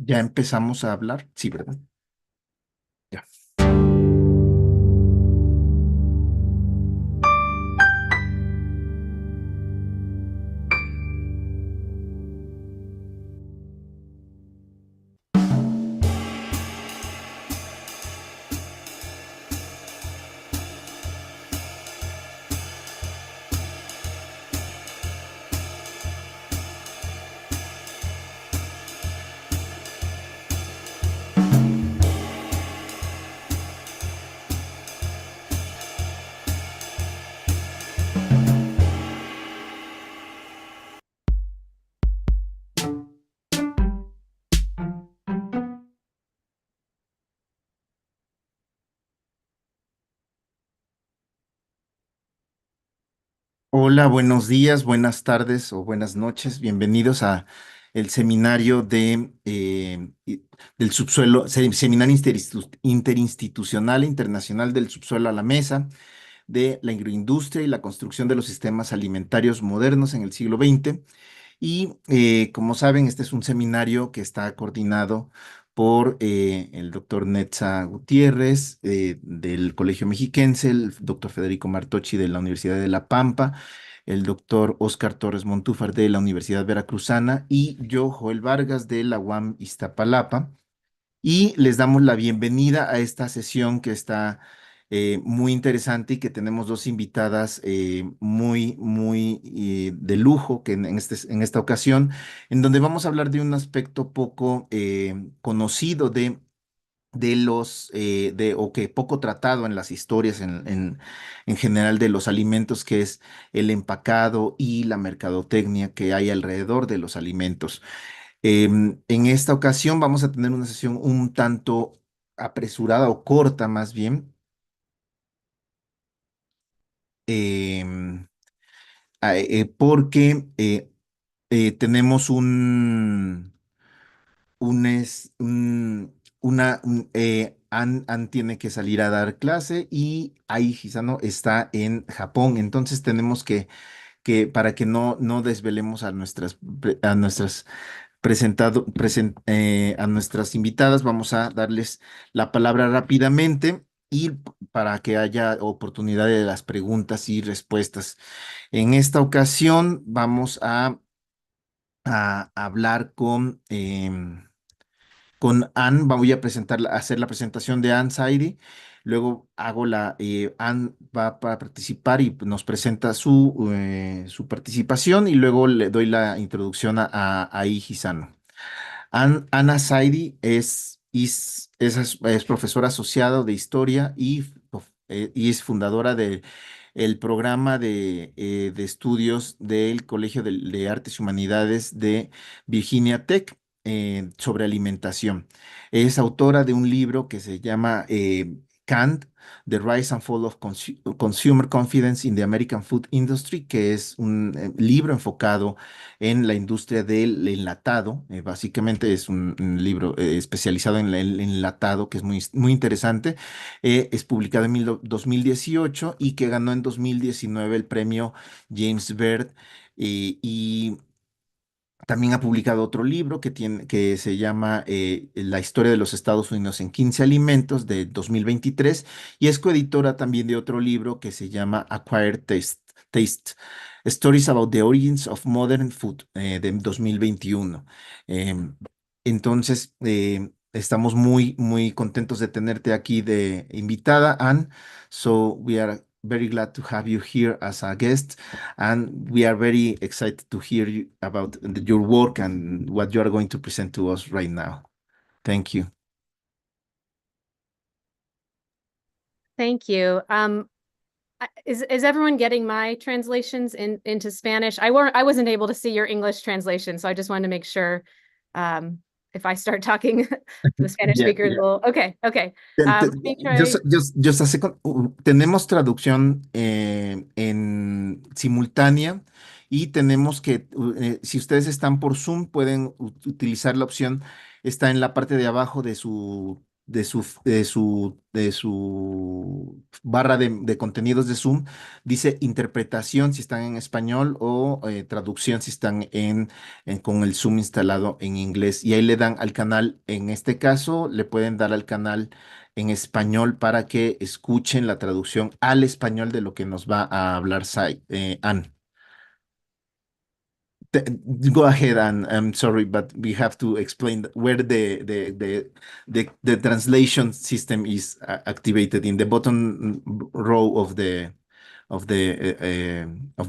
Ya empezamos a hablar. Sí, ¿verdad? Ya. Hola, buenos días, buenas tardes o buenas noches. Bienvenidos a el seminario del subsuelo, Seminario Interinstitucional Internacional del subsuelo a la mesa, de la agroindustria y la construcción de los sistemas alimentarios modernos en el siglo XX. Y como saben, este es un seminario que está coordinado por el doctor Netza Gutiérrez del Colegio Mexiquense, el doctor Federico Martochi de la Universidad de La Pampa, el doctor Oscar Torres Montúfar de la Universidad Veracruzana y yo, Joel Vargas de la UAM Iztapalapa. Y les damos la bienvenida a esta sesión que está muy interesante y que tenemos dos invitadas muy de lujo que en esta ocasión, en donde vamos a hablar de un aspecto poco conocido o que poco tratado en las historias en general de los alimentos, que es el empacado y la mercadotecnia que hay alrededor de los alimentos. En esta ocasión vamos a tener una sesión un tanto apresurada o corta más bien, em, porque tenemos un, es- un- una, un, Ann tiene que salir a dar clase y ahí Hisano está en Japón. Entonces tenemos que para que no desvelemos a nuestras a nuestras invitadas. Vamos a darles la palabra rápidamente y para que haya oportunidad de las preguntas y respuestas. En esta ocasión vamos a hablar con Ann. Voy a hacer la presentación de Ann Zeide. Luego Ann va para participar y nos presenta su participación y luego le doy la introducción a Hisano. Ana Saidi es profesora asociada de historia y es fundadora del programa de estudios del Colegio de Artes y Humanidades de Virginia Tech sobre alimentación. Es autora de un libro que se llama Canned, The Rise and Fall of Consumer Confidence in the American Food Industry, que es un libro enfocado en la industria del enlatado. Básicamente es un libro especializado en el enlatado que es muy interesante. Es publicado en 2018 y que ganó en 2019 el premio James Beard. Y también ha publicado otro libro que se llama La historia de los Estados Unidos en 15 alimentos de 2023 y es coeditora también de otro libro que se llama Acquired Taste, Stories about the Origins of Modern Food de 2021. Em, entonces, estamos muy contentos de tenerte aquí de invitada, Anne. So we are very glad to have you here as a guest. And we are very excited to hear about your work and what you are going to present to us right now. Thank you. Thank you. Is everyone getting my translations into Spanish? I wasn't able to see your English translation, so I just wanted to make sure if I start talking, the Spanish Yeah, speakers yeah. will. Okay. Ten- Let ten- me Yo, try. sé- yo sé tenemos traducción en simultánea y tenemos si ustedes están por Zoom, pueden utilizar la opción, está en la parte de abajo de su barra de contenidos de Zoom, dice interpretación si están en español o traducción si están con el Zoom instalado en inglés. Y ahí le dan al canal, en este caso, le pueden dar al canal en español para que escuchen la traducción al español de lo que nos va a hablar Anne. Th- Go ahead, and I'm sorry, but we have to explain where the translation system is activated in the bottom row of the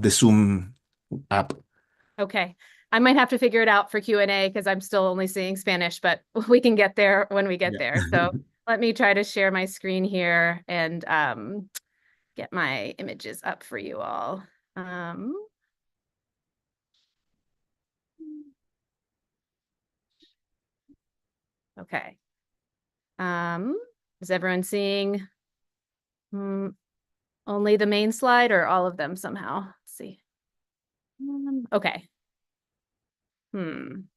Zoom app. Okay. I might have to figure it out for Q&A because I'm still only seeing Spanish, but we can get there when we get Yeah. there. So let me try to share my screen here and get my images up for you all. Okay. Is everyone seeing only the main slide or all of them somehow? Let's see. Okay. Having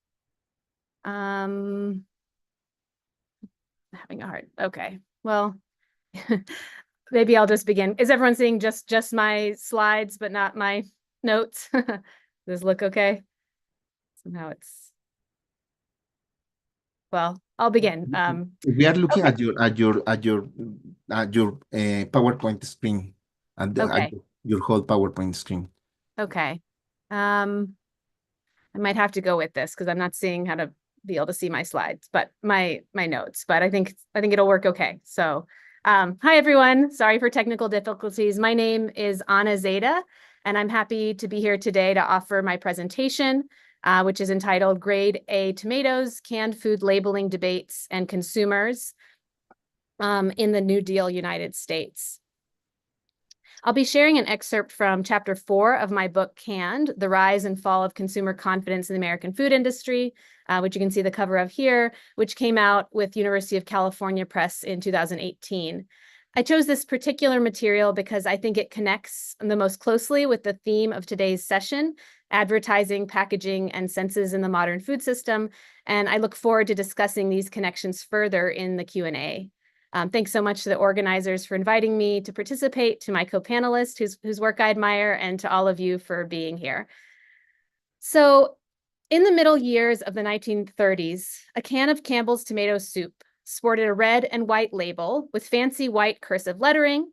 a hard. Okay. Well, maybe I'll just begin. Is everyone seeing just my slides, but not my notes? Does this look okay? Somehow it's. Well, I'll begin. We are looking Okay. at your PowerPoint screen, at Okay. your whole PowerPoint screen. Okay. I might have to go with this because I'm not seeing how to be able to see my slides, but my notes, but I think it'll work okay. So, hi everyone. Sorry for technical difficulties. My name is Anna Zeide, and I'm happy to be here today to offer my presentation, which is entitled Grade A Tomatoes, Canned Food Labeling Debates and Consumers in the New Deal United States. I'll be sharing an excerpt from chapter 4 of my book, Canned, The Rise and Fall of Consumer Confidence in the American Food Industry, which you can see the cover of here, which came out with University of California Press in 2018. I chose this particular material because I think it connects the most closely with the theme of today's session, advertising, packaging, and senses in the modern food system, and I look forward to discussing these connections further in the Q&A. Thanks so much to the organizers for inviting me to participate, to my co-panelists whose work I admire, and to all of you for being here. So in the middle years of the 1930s, a can of Campbell's tomato soup sported a red and white label with fancy white cursive lettering.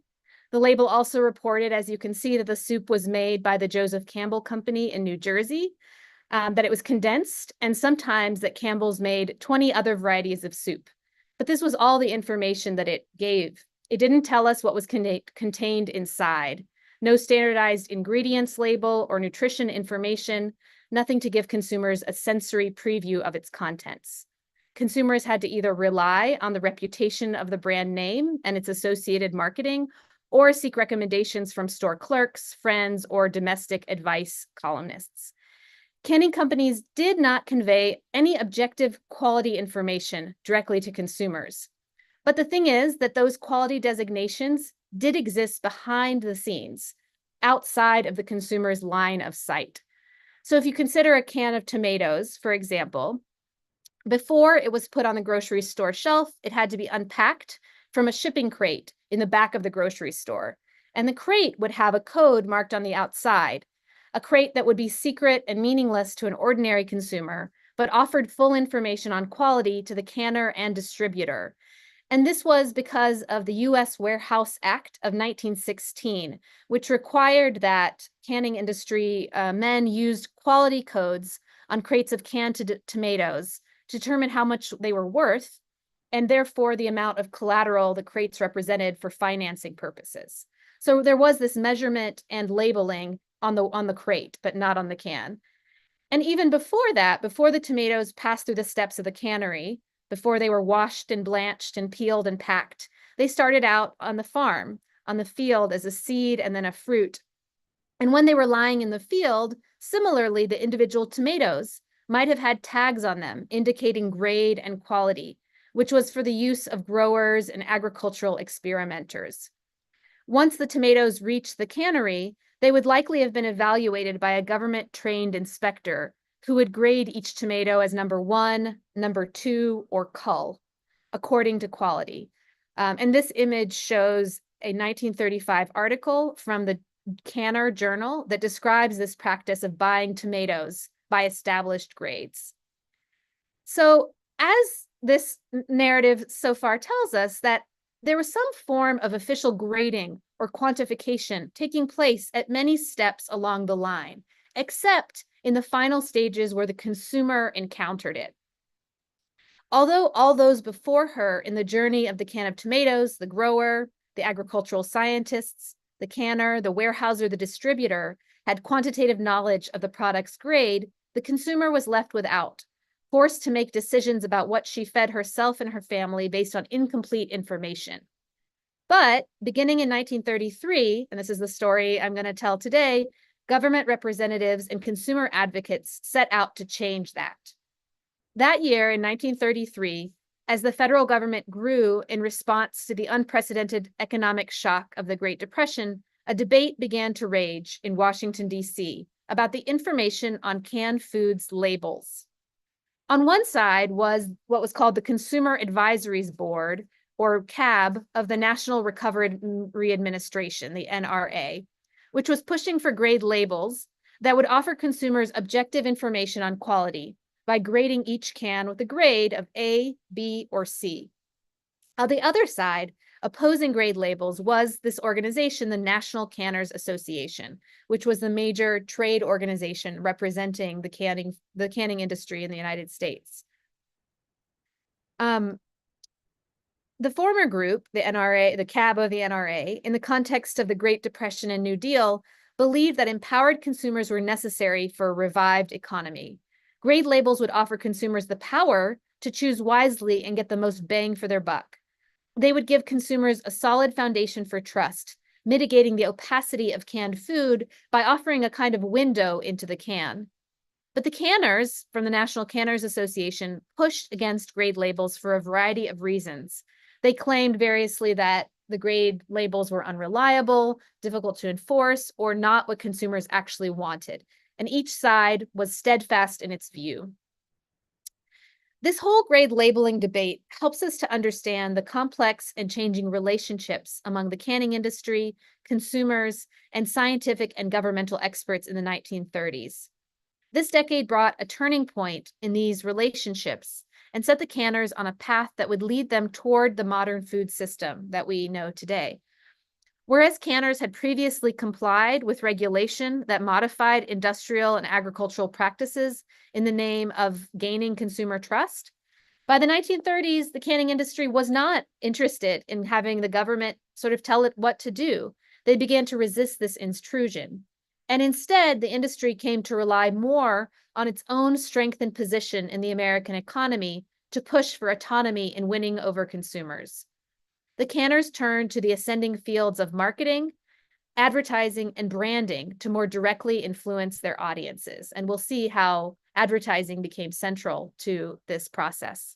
The label also reported, as you can see, that the soup was made by the Joseph Campbell Company in New Jersey, that it was condensed, and sometimes that Campbell's made 20 other varieties of soup. But this was all the information that it gave. It didn't tell us what was contained inside. No standardized ingredients label or nutrition information, nothing to give consumers a sensory preview of its contents. Consumers had to either rely on the reputation of the brand name and its associated marketing, or seek recommendations from store clerks, friends, or domestic advice columnists. Canning companies did not convey any objective quality information directly to consumers. But the thing is that those quality designations did exist behind the scenes, outside of the consumer's line of sight. So if you consider a can of tomatoes, for example, before it was put on the grocery store shelf, it had to be unpacked from a shipping crate in the back of the grocery store. And the crate would have a code marked on the outside, a crate that would be secret and meaningless to an ordinary consumer, but offered full information on quality to the canner and distributor. And this was because of the U.S. Warehouse Act of 1916, which required that canning industry men used quality codes on crates of canned tomatoes to determine how much they were worth, and therefore the amount of collateral the crates represented for financing purposes. So there was this measurement and labeling on the crate, but not on the can. And even before that, before the tomatoes passed through the steps of the cannery, before they were washed and blanched and peeled and packed, they started out on the farm, on the field as a seed and then a fruit. And when they were lying in the field, similarly, the individual tomatoes might have had tags on them indicating grade and quality, which was for the use of growers and agricultural experimenters. Once the tomatoes reached the cannery, they would likely have been evaluated by a government-trained inspector who would grade each tomato as number 1, number 2, or cull. according to quality. And this image shows a 1935 article from the Canner Journal that describes this practice of buying tomatoes by established grades. So as this narrative so far tells us, that there was some form of official grading or quantification taking place at many steps along the line, except in the final stages where the consumer encountered it. Although all those before her in the journey of the can of tomatoes, the grower, the agricultural scientists, the canner, the warehouser, the distributor, had quantitative knowledge of the product's grade, the consumer was left without, forced to make decisions about what she fed herself and her family based on incomplete information. But beginning in 1933, and this is the story I'm going to tell today, government representatives and consumer advocates set out to change that. That year, in 1933, as the federal government grew in response to the unprecedented economic shock of the Great Depression, a debate began to rage in Washington, D.C. about the information on canned foods labels. On one side was what was called the Consumer Advisories Board, or CAB, of the National Recovery Administration, the NRA, which was pushing for grade labels that would offer consumers objective information on quality by grading each can with a grade of A, B, or C. On the other side, opposing grade labels was this organization, the National Canners Association, which was the major trade organization representing the canning industry in the United States. The former group, the NRA, the CAB of the NRA, in the context of the Great Depression and New Deal, believed that empowered consumers were necessary for a revived economy. Grade labels would offer consumers the power to choose wisely and get the most bang for their buck. They would give consumers a solid foundation for trust, mitigating the opacity of canned food by offering a kind of window into the can. But the canners from the National Canners Association pushed against grade labels for a variety of reasons. They claimed variously that the grade labels were unreliable, difficult to enforce, or not what consumers actually wanted. And each side was steadfast in its view. This whole grade labeling debate helps us to understand the complex and changing relationships among the canning industry, consumers, and scientific and governmental experts in the 1930s. This decade brought a turning point in these relationships and set the canners on a path that would lead them toward the modern food system that we know today. Whereas canners had previously complied with regulation that modified industrial and agricultural practices in the name of gaining consumer trust, by the 1930s, the canning industry was not interested in having the government sort of tell it what to do. They began to resist this intrusion. And instead, the industry came to rely more on its own strength and position in the American economy to push for autonomy in winning over consumers. The canners turned to the ascending fields of marketing, advertising, and branding to more directly influence their audiences. And we'll see how advertising became central to this process.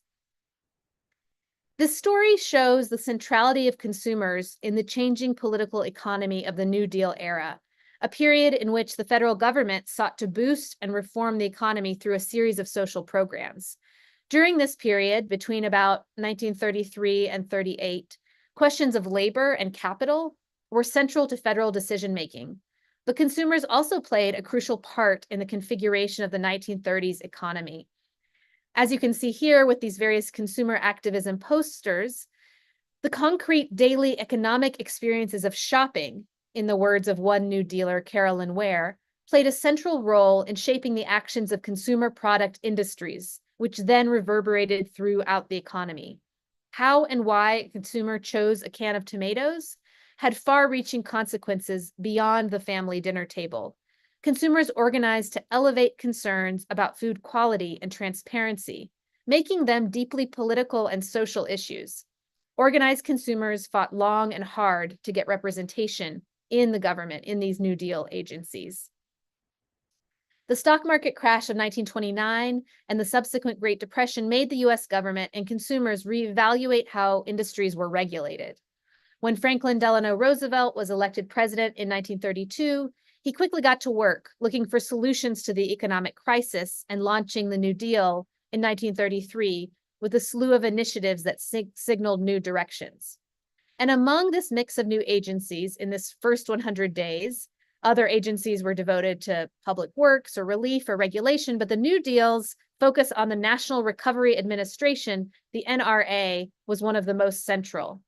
This story shows the centrality of consumers in the changing political economy of the New Deal era, a period in which the federal government sought to boost and reform the economy through a series of social programs. During this period, between about 1933 and 38, questions of labor and capital were central to federal decision-making. But consumers also played a crucial part in the configuration of the 1930s economy. As you can see here with these various consumer activism posters, the concrete daily economic experiences of shopping, in the words of one New Dealer, Carolyn Ware, played a central role in shaping the actions of consumer product industries, which then reverberated throughout the economy. How and why a consumer chose a can of tomatoes had far-reaching consequences beyond the family dinner table. Consumers organized to elevate concerns about food quality and transparency, making them deeply political and social issues. Organized consumers fought long and hard to get representation in the government, in these New Deal agencies. The stock market crash of 1929 and the subsequent Great Depression made the US government and consumers reevaluate how industries were regulated. When Franklin Delano Roosevelt was elected president in 1932, he quickly got to work looking for solutions to the economic crisis and launching the New Deal in 1933 with a slew of initiatives that signaled new directions. And among this mix of new agencies in this first 100 days, other agencies were devoted to public works or relief or regulation, but the New Deal's focus on the National Recovery Administration, the NRA, was one of the most central.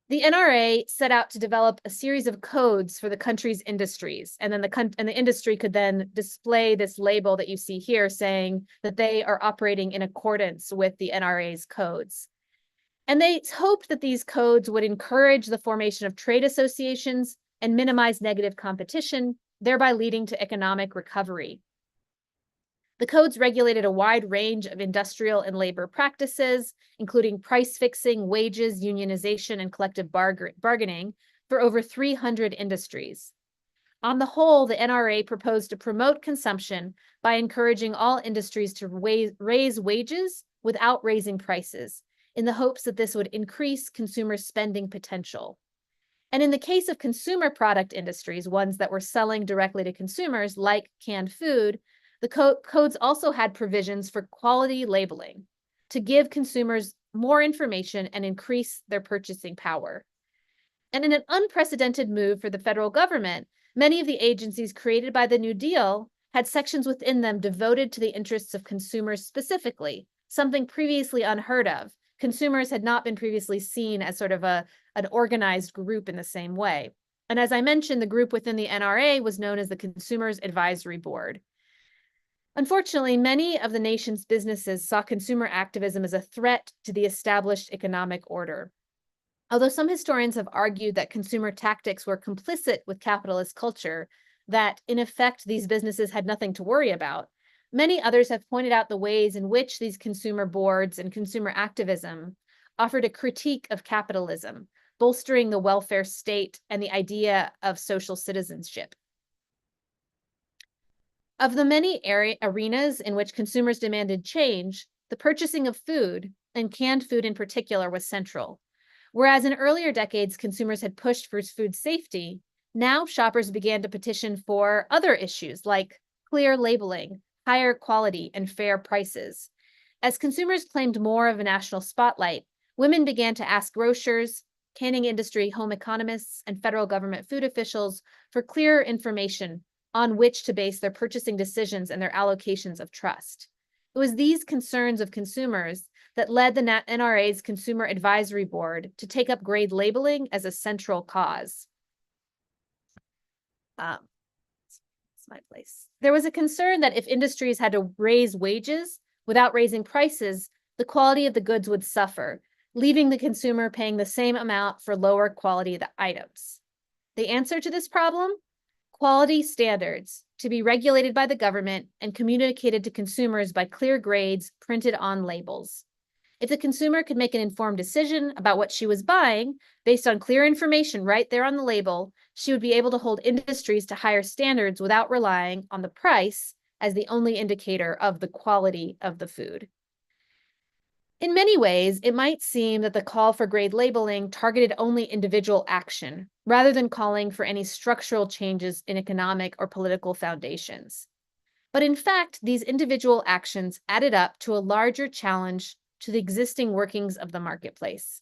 The NRA set out to develop a series of codes for the country's industries, and then the industry could then display this label that you see here saying that they are operating in accordance with the NRA's codes. And they hoped that these codes would encourage the formation of trade associations and minimize negative competition, thereby leading to economic recovery. The codes regulated a wide range of industrial and labor practices, including price fixing, wages, unionization, and collective bargaining for over 300 industries. On the whole, the NRA proposed to promote consumption by encouraging all industries to raise wages without raising prices, in the hopes that this would increase consumer spending potential. And in the case of consumer product industries, ones that were selling directly to consumers, like canned food, the codes also had provisions for quality labeling to give consumers more information and increase their purchasing power. And in an unprecedented move for the federal government, many of the agencies created by the New Deal had sections within them devoted to the interests of consumers specifically, something previously unheard of. Consumers had not been previously seen as sort of an organized group in the same way. And as I mentioned, the group within the NRA was known as the Consumers Advisory Board. Unfortunately, many of the nation's businesses saw consumer activism as a threat to the established economic order. Although some historians have argued that consumer tactics were complicit with capitalist culture, that in effect these businesses had nothing to worry about, many others have pointed out the ways in which these consumer boards and consumer activism offered a critique of capitalism, bolstering the welfare state and the idea of social citizenship. Of the many arenas in which consumers demanded change, the purchasing of food, and canned food in particular, was central. Whereas in earlier decades, consumers had pushed for food safety, now shoppers began to petition for other issues like clear labeling, higher quality, and fair prices. As consumers claimed more of a national spotlight, women began to ask grocers, canning industry, home economists, and federal government food officials for clearer information on which to base their purchasing decisions and their allocations of trust. It was these concerns of consumers that led the NRA's Consumer Advisory Board to take up grade labeling as a central cause. It's my place. There was a concern that if industries had to raise wages without raising prices, the quality of the goods would suffer, leaving the consumer paying the same amount for lower quality items. The answer to this problem? Quality standards to be regulated by the government and communicated to consumers by clear grades printed on labels. If the consumer could make an informed decision about what she was buying based on clear information right there on the label, she would be able to hold industries to higher standards without relying on the price as the only indicator of the quality of the food. In many ways, it might seem that the call for grade labeling targeted only individual action, rather than calling for any structural changes in economic or political foundations. But in fact, these individual actions added up to a larger challenge to the existing workings of the marketplace.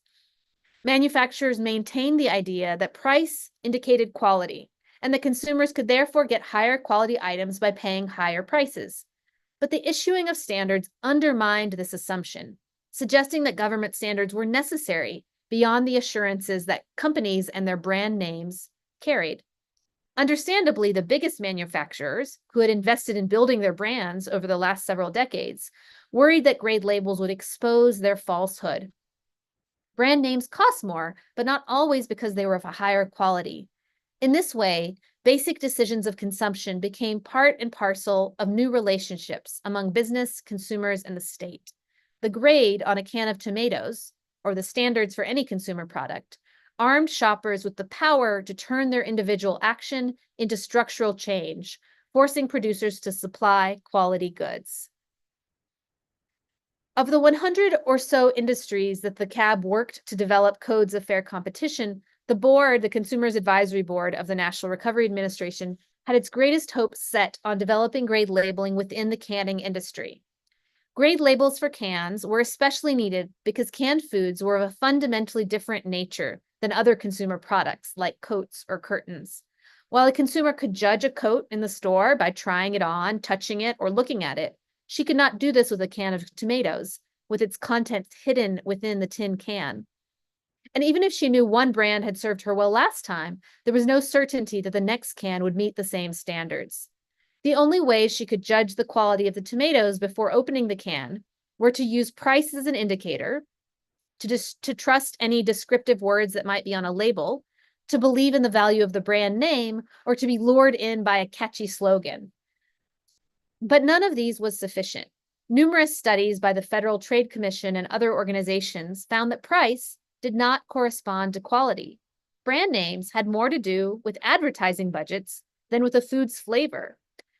Manufacturers maintained the idea that price indicated quality, and that consumers could therefore get higher quality items by paying higher prices. But the issuing of standards undermined this assumption, suggesting that government standards were necessary beyond the assurances that companies and their brand names carried. Understandably, the biggest manufacturers, who had invested in building their brands over the last several decades, worried that grade labels would expose their falsehood. Brand names cost more, but not always because they were of a higher quality. In this way, basic decisions of consumption became part and parcel of new relationships among business, consumers, and the state. The grade on a can of tomatoes, or the standards for any consumer product, armed shoppers with the power to turn their individual action into structural change, forcing producers to supply quality goods. Of the 100 or so industries that the CAB worked to develop codes of fair competition, the board, the Consumers Advisory Board of the National Recovery Administration, had its greatest hopes set on developing grade labeling within the canning industry. Grade labels for cans were especially needed because canned foods were of a fundamentally different nature than other consumer products like coats or curtains. While a consumer could judge a coat in the store by trying it on, touching it, or looking at it, she could not do this with a can of tomatoes, with its contents hidden within the tin can. And even if she knew one brand had served her well last time, there was no certainty that the next can would meet the same standards. The only ways she could judge the quality of the tomatoes before opening the can were to use price as an indicator, to trust any descriptive words that might be on a label, to believe in the value of the brand name, or to be lured in by a catchy slogan. But none of these was sufficient. Numerous studies by the Federal Trade Commission and other organizations found that price did not correspond to quality. Brand names had more to do with advertising budgets than with a food's flavor.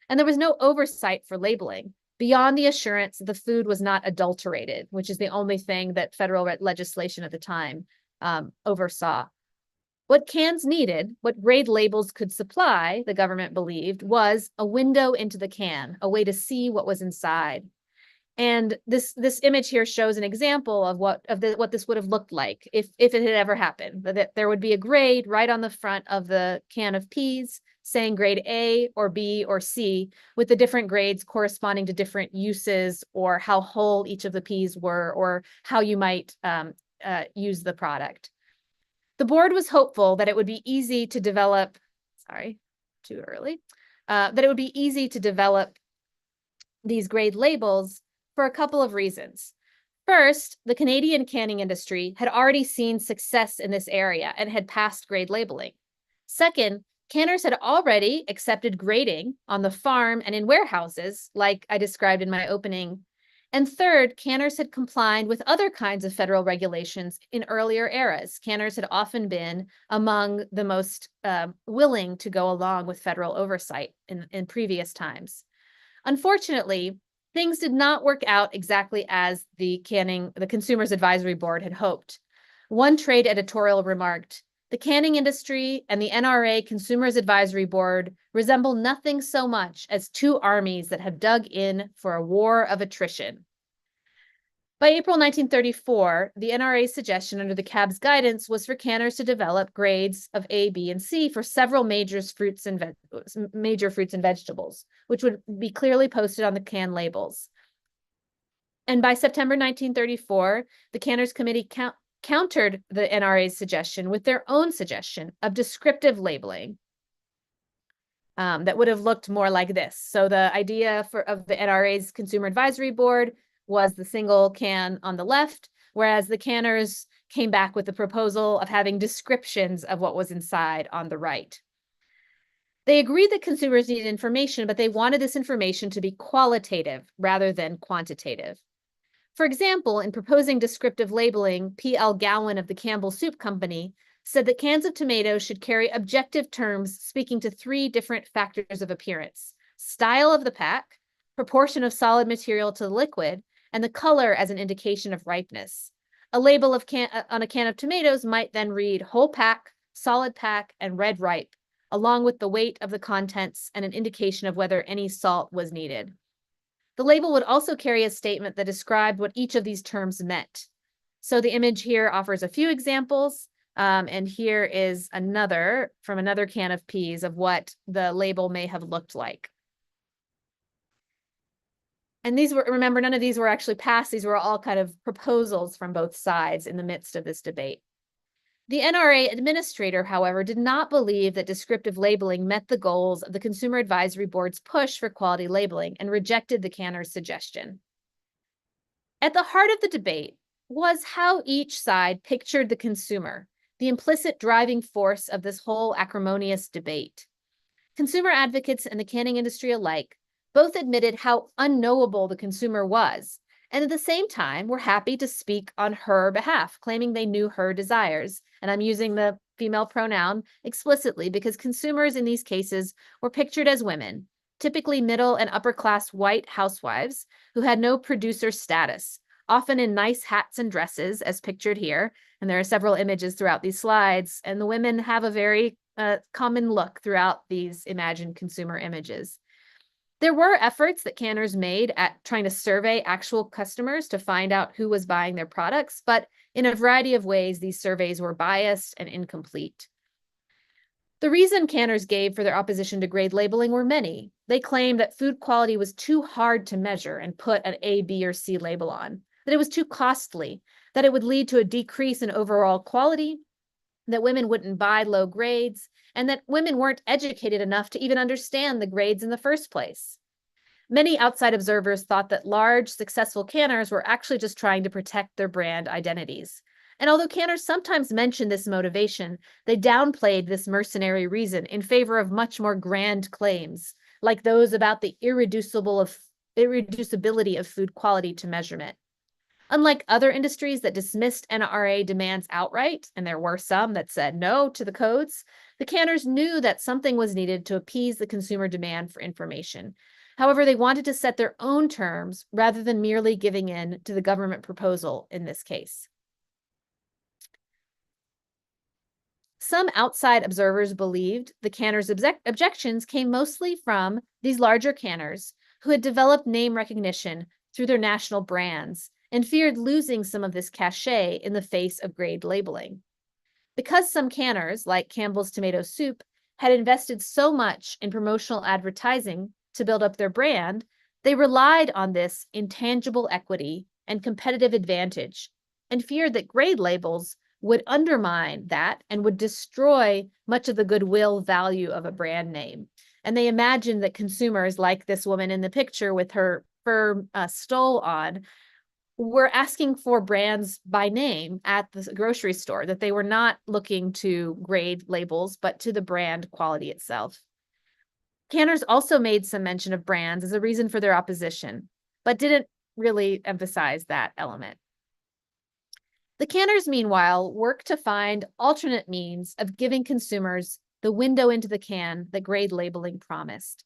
And there was no oversight for labeling beyond the assurance that the food was not adulterated, which is the only thing that federal legislation at the time oversaw. What cans needed, what grade labels could supply, the government believed, was a window into the can, a way to see what was inside. And this image here shows an example of what this would have looked like if it had ever happened. That there would be a grade right on the front of the can of peas saying grade A or B or C, with the different grades corresponding to different uses or how whole each of the peas were or how you might use the product. The board was hopeful that it would be easy to develop, that it would be easy to develop these grade labels for a couple of reasons. First, the Canadian canning industry had already seen success in this area and had passed grade labeling. Second, canners had already accepted grading on the farm and in warehouses, like I described in my opening. And third, canners had complied with other kinds of federal regulations in earlier eras. Canners had often been among the most willing to go along with federal oversight in previous times. Unfortunately, things did not work out exactly as the Consumers Advisory Board had hoped. One trade editorial remarked, "The canning industry and the NRA Consumers Advisory Board resemble nothing so much as two armies that have dug in for a war of attrition." By April 1934, the NRA's suggestion under the CAB's guidance was for canners to develop grades of A, B, and C for several major fruits and vegetables, which would be clearly posted on the can labels. And by September 1934, the Canners Committee countered the NRA's suggestion with their own suggestion of descriptive labeling that would have looked more like this. So the idea of the NRA's Consumer Advisory Board was the single can on the left, whereas the canners came back with the proposal of having descriptions of what was inside on the right. They agreed that consumers needed information, but they wanted this information to be qualitative rather than quantitative. For example, in proposing descriptive labeling, P.L. Gowan of the Campbell Soup Company said that cans of tomatoes should carry objective terms speaking to three different factors of appearance: style of the pack, proportion of solid material to the liquid, and the color as an indication of ripeness. A label on a can of tomatoes might then read whole pack, solid pack, and red ripe, along with the weight of the contents and an indication of whether any salt was needed. The label would also carry a statement that described what each of these terms meant. So the image here offers a few examples, and here is another from another can of peas of what the label may have looked like. And these were, remember, none of these were actually passed. These were all kind of proposals from both sides in the midst of this debate. The NRA administrator, however, did not believe that descriptive labeling met the goals of the Consumer Advisory Board's push for quality labeling and rejected the canner's suggestion. At the heart of the debate was how each side pictured the consumer, the implicit driving force of this whole acrimonious debate. Consumer advocates and the canning industry alike both admitted how unknowable the consumer was, and at the same time were happy to speak on her behalf, claiming they knew her desires. And I'm using the female pronoun explicitly because consumers in these cases were pictured as women, typically middle and upper class white housewives who had no producer status, often in nice hats and dresses, as pictured here. And there are several images throughout these slides, and the women have a very common look throughout these imagined consumer images. There were efforts that canners made at trying to survey actual customers to find out who was buying their products, but in a variety of ways, these surveys were biased and incomplete. The reason canners gave for their opposition to grade labeling were many. They claimed that food quality was too hard to measure and put an A, B, or C label on, that it was too costly, that it would lead to a decrease in overall quality, that women wouldn't buy low grades, and that women weren't educated enough to even understand the grades in the first place. Many outside observers thought that large, successful canners were actually just trying to protect their brand identities. And although canners sometimes mentioned this motivation, they downplayed this mercenary reason in favor of much more grand claims, like those about the irreducibility of food quality to measurement. Unlike other industries that dismissed NRA demands outright, and there were some that said no to the codes, the canners knew that something was needed to appease the consumer demand for information. However, they wanted to set their own terms rather than merely giving in to the government proposal in this case. Some outside observers believed the canners' objections came mostly from these larger canners who had developed name recognition through their national brands and feared losing some of this cachet in the face of grade labeling. Because some canners, like Campbell's Tomato Soup, had invested so much in promotional advertising to build up their brand, they relied on this intangible equity and competitive advantage and feared that grade labels would undermine that and would destroy much of the goodwill value of a brand name. And they imagined that consumers, like this woman in the picture with her fur stole on, were asking for brands by name at the grocery store, that they were not looking to grade labels, but to the brand quality itself. Canners also made some mention of brands as a reason for their opposition, but didn't really emphasize that element. The canners, meanwhile, worked to find alternate means of giving consumers the window into the can that grade labeling promised.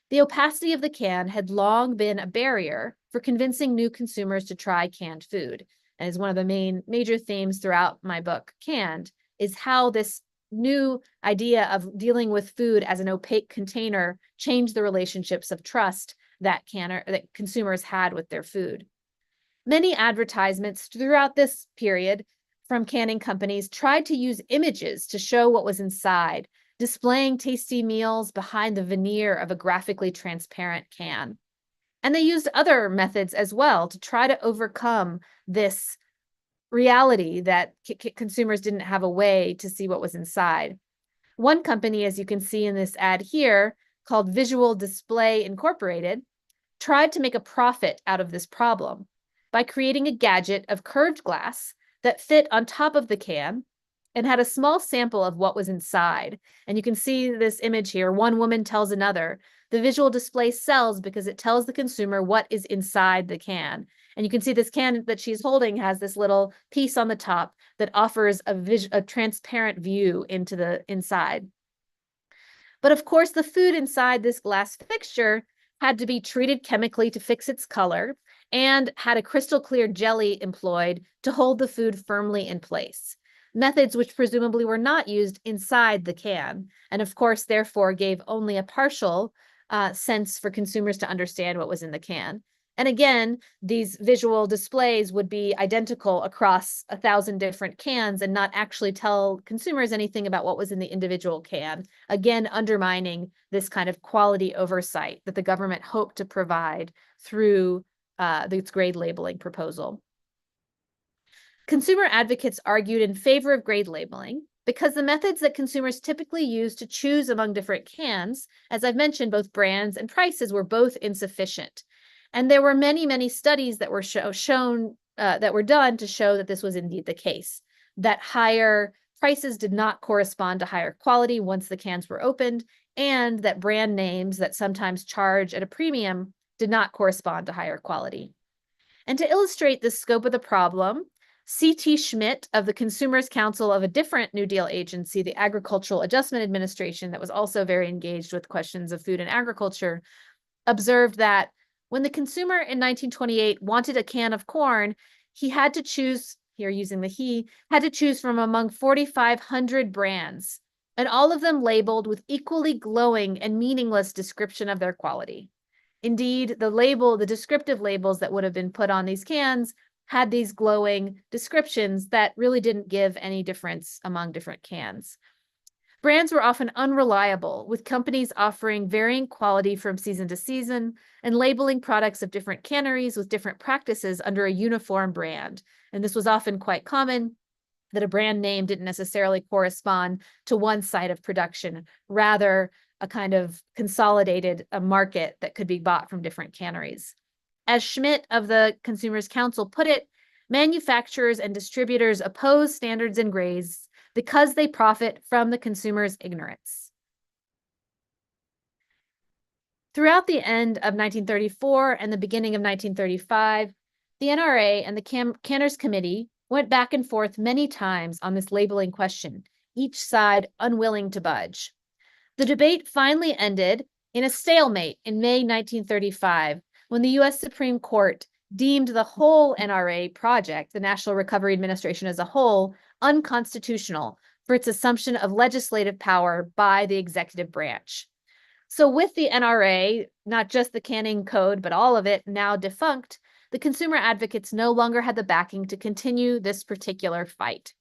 The opacity of the can had long been a barrier for convincing new consumers to try canned food, and is one of the major themes throughout my book, Canned, is how this new idea of dealing with food as an opaque container changed the relationships of trust that consumers had with their food. Many advertisements throughout this period from canning companies tried to use images to show what was inside, displaying tasty meals behind the veneer of a graphically transparent can. And they used other methods as well to try to overcome this reality that consumers didn't have a way to see what was inside. One company, as you can see in this ad here, called Visual Display Incorporated, tried to make a profit out of this problem by creating a gadget of curved glass that fit on top of the can and had a small sample of what was inside. And you can see this image here. One woman tells another, the visual display sells because it tells the consumer what is inside the can. And you can see this can that she's holding has this little piece on the top that offers a transparent view into the inside. But of course, the food inside this glass fixture had to be treated chemically to fix its color and had a crystal clear jelly employed to hold the food firmly in place. Methods which presumably were not used inside the can, and of course, therefore, gave only a partial sense for consumers to understand what was in the can. And again, these visual displays would be identical across 1,000 different cans and not actually tell consumers anything about what was in the individual can, again, undermining this kind of quality oversight that the government hoped to provide through its grade labeling proposal. Consumer advocates argued in favor of grade labeling because the methods that consumers typically use to choose among different cans, as I've mentioned, both brands and prices were both insufficient. And there were many, many studies that were that were done to show that this was indeed the case, that higher prices did not correspond to higher quality once the cans were opened, and that brand names that sometimes charge at a premium did not correspond to higher quality. And to illustrate the scope of the problem, C.T. Schmidt of the Consumers Council of a different New Deal agency, the Agricultural Adjustment Administration, that was also very engaged with questions of food and agriculture, observed that when the consumer in 1928 wanted a can of corn, he had to choose, here using the he, had to choose from among 4,500 brands, and all of them labeled with equally glowing and meaningless description of their quality. Indeed, the descriptive labels that would have been put on these cans had these glowing descriptions that really didn't give any difference among different cans. Brands were often unreliable, with companies offering varying quality from season to season and labeling products of different canneries with different practices under a uniform brand. And this was often quite common, that a brand name didn't necessarily correspond to one site of production, rather a kind of consolidated market that could be bought from different canneries. As Schmidt of the Consumers Council put it, manufacturers and distributors oppose standards and grades because they profit from the consumer's ignorance. Throughout the end of 1934 and the beginning of 1935, the NRA and the Canners Committee went back and forth many times on this labeling question, each side unwilling to budge. The debate finally ended in a stalemate in May 1935, when the U.S. Supreme Court deemed the whole NRA project, the National Recovery Administration as a whole, unconstitutional for its assumption of legislative power by the executive branch. So with the NRA, not just the canning code, but all of it now defunct, the consumer advocates no longer had the backing to continue this particular fight.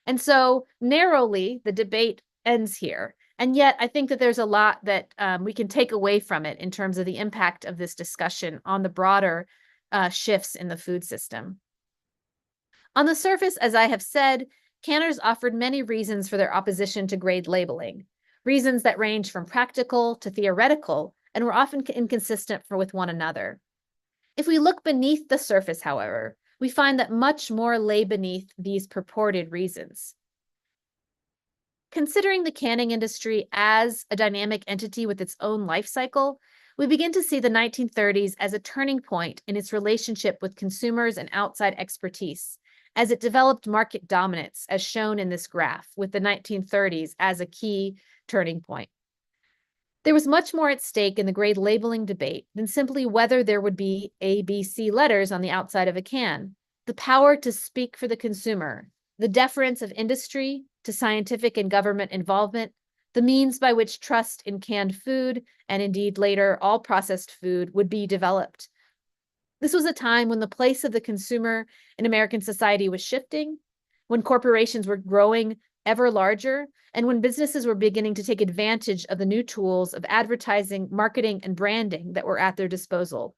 And so narrowly, the debate ends here. And yet I think that there's a lot that we can take away from it in terms of the impact of this discussion on the broader shifts in the food system. On the surface, as I have said, canners offered many reasons for their opposition to grade labeling, reasons that range from practical to theoretical and were often inconsistent with one another. If we look beneath the surface, however, we find that much more lay beneath these purported reasons. Considering the canning industry as a dynamic entity with its own life cycle, we begin to see the 1930s as a turning point in its relationship with consumers and outside expertise, as it developed market dominance, as shown in this graph, with the 1930s as a key turning point. There was much more at stake in the grade labeling debate than simply whether there would be A, B, C letters on the outside of a can. The power to speak for the consumer, the deference of industry to scientific and government involvement, the means by which trust in canned food, and indeed later all processed food, would be developed. This was a time when the place of the consumer in American society was shifting, when corporations were growing ever larger, and when businesses were beginning to take advantage of the new tools of advertising, marketing, and branding that were at their disposal.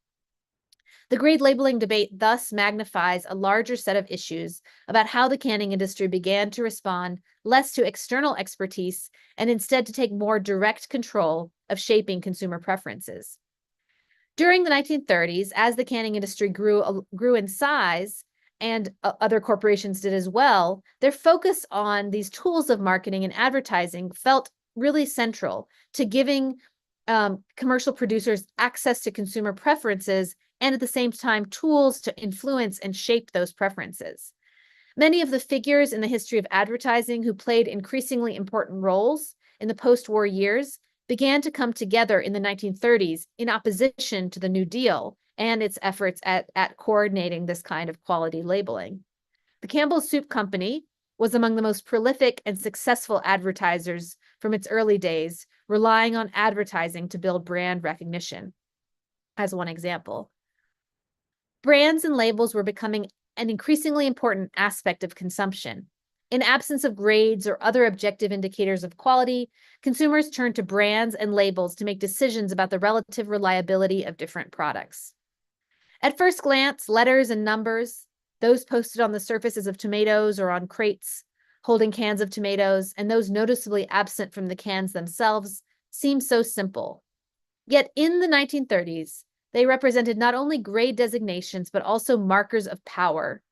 The grade labeling debate thus magnifies a larger set of issues about how the canning industry began to respond less to external expertise and instead to take more direct control of shaping consumer preferences. During the 1930s, as the canning industry grew in size, and other corporations did as well, their focus on these tools of marketing and advertising felt really central to giving commercial producers access to consumer preferences and at the same time tools to influence and shape those preferences. Many of the figures in the history of advertising who played increasingly important roles in the post-war years began to come together in the 1930s in opposition to the New Deal and its efforts at coordinating this kind of quality labeling. The Campbell's Soup Company was among the most prolific and successful advertisers from its early days, relying on advertising to build brand recognition, as one example. Brands and labels were becoming an increasingly important aspect of consumption. In absence of grades or other objective indicators of quality, consumers turned to brands and labels to make decisions about the relative reliability of different products. At first glance, letters and numbers, those posted on the surfaces of tomatoes or on crates holding cans of tomatoes, and those noticeably absent from the cans themselves, seem so simple. Yet in the 1930s, they represented not only grade designations, but also markers of power.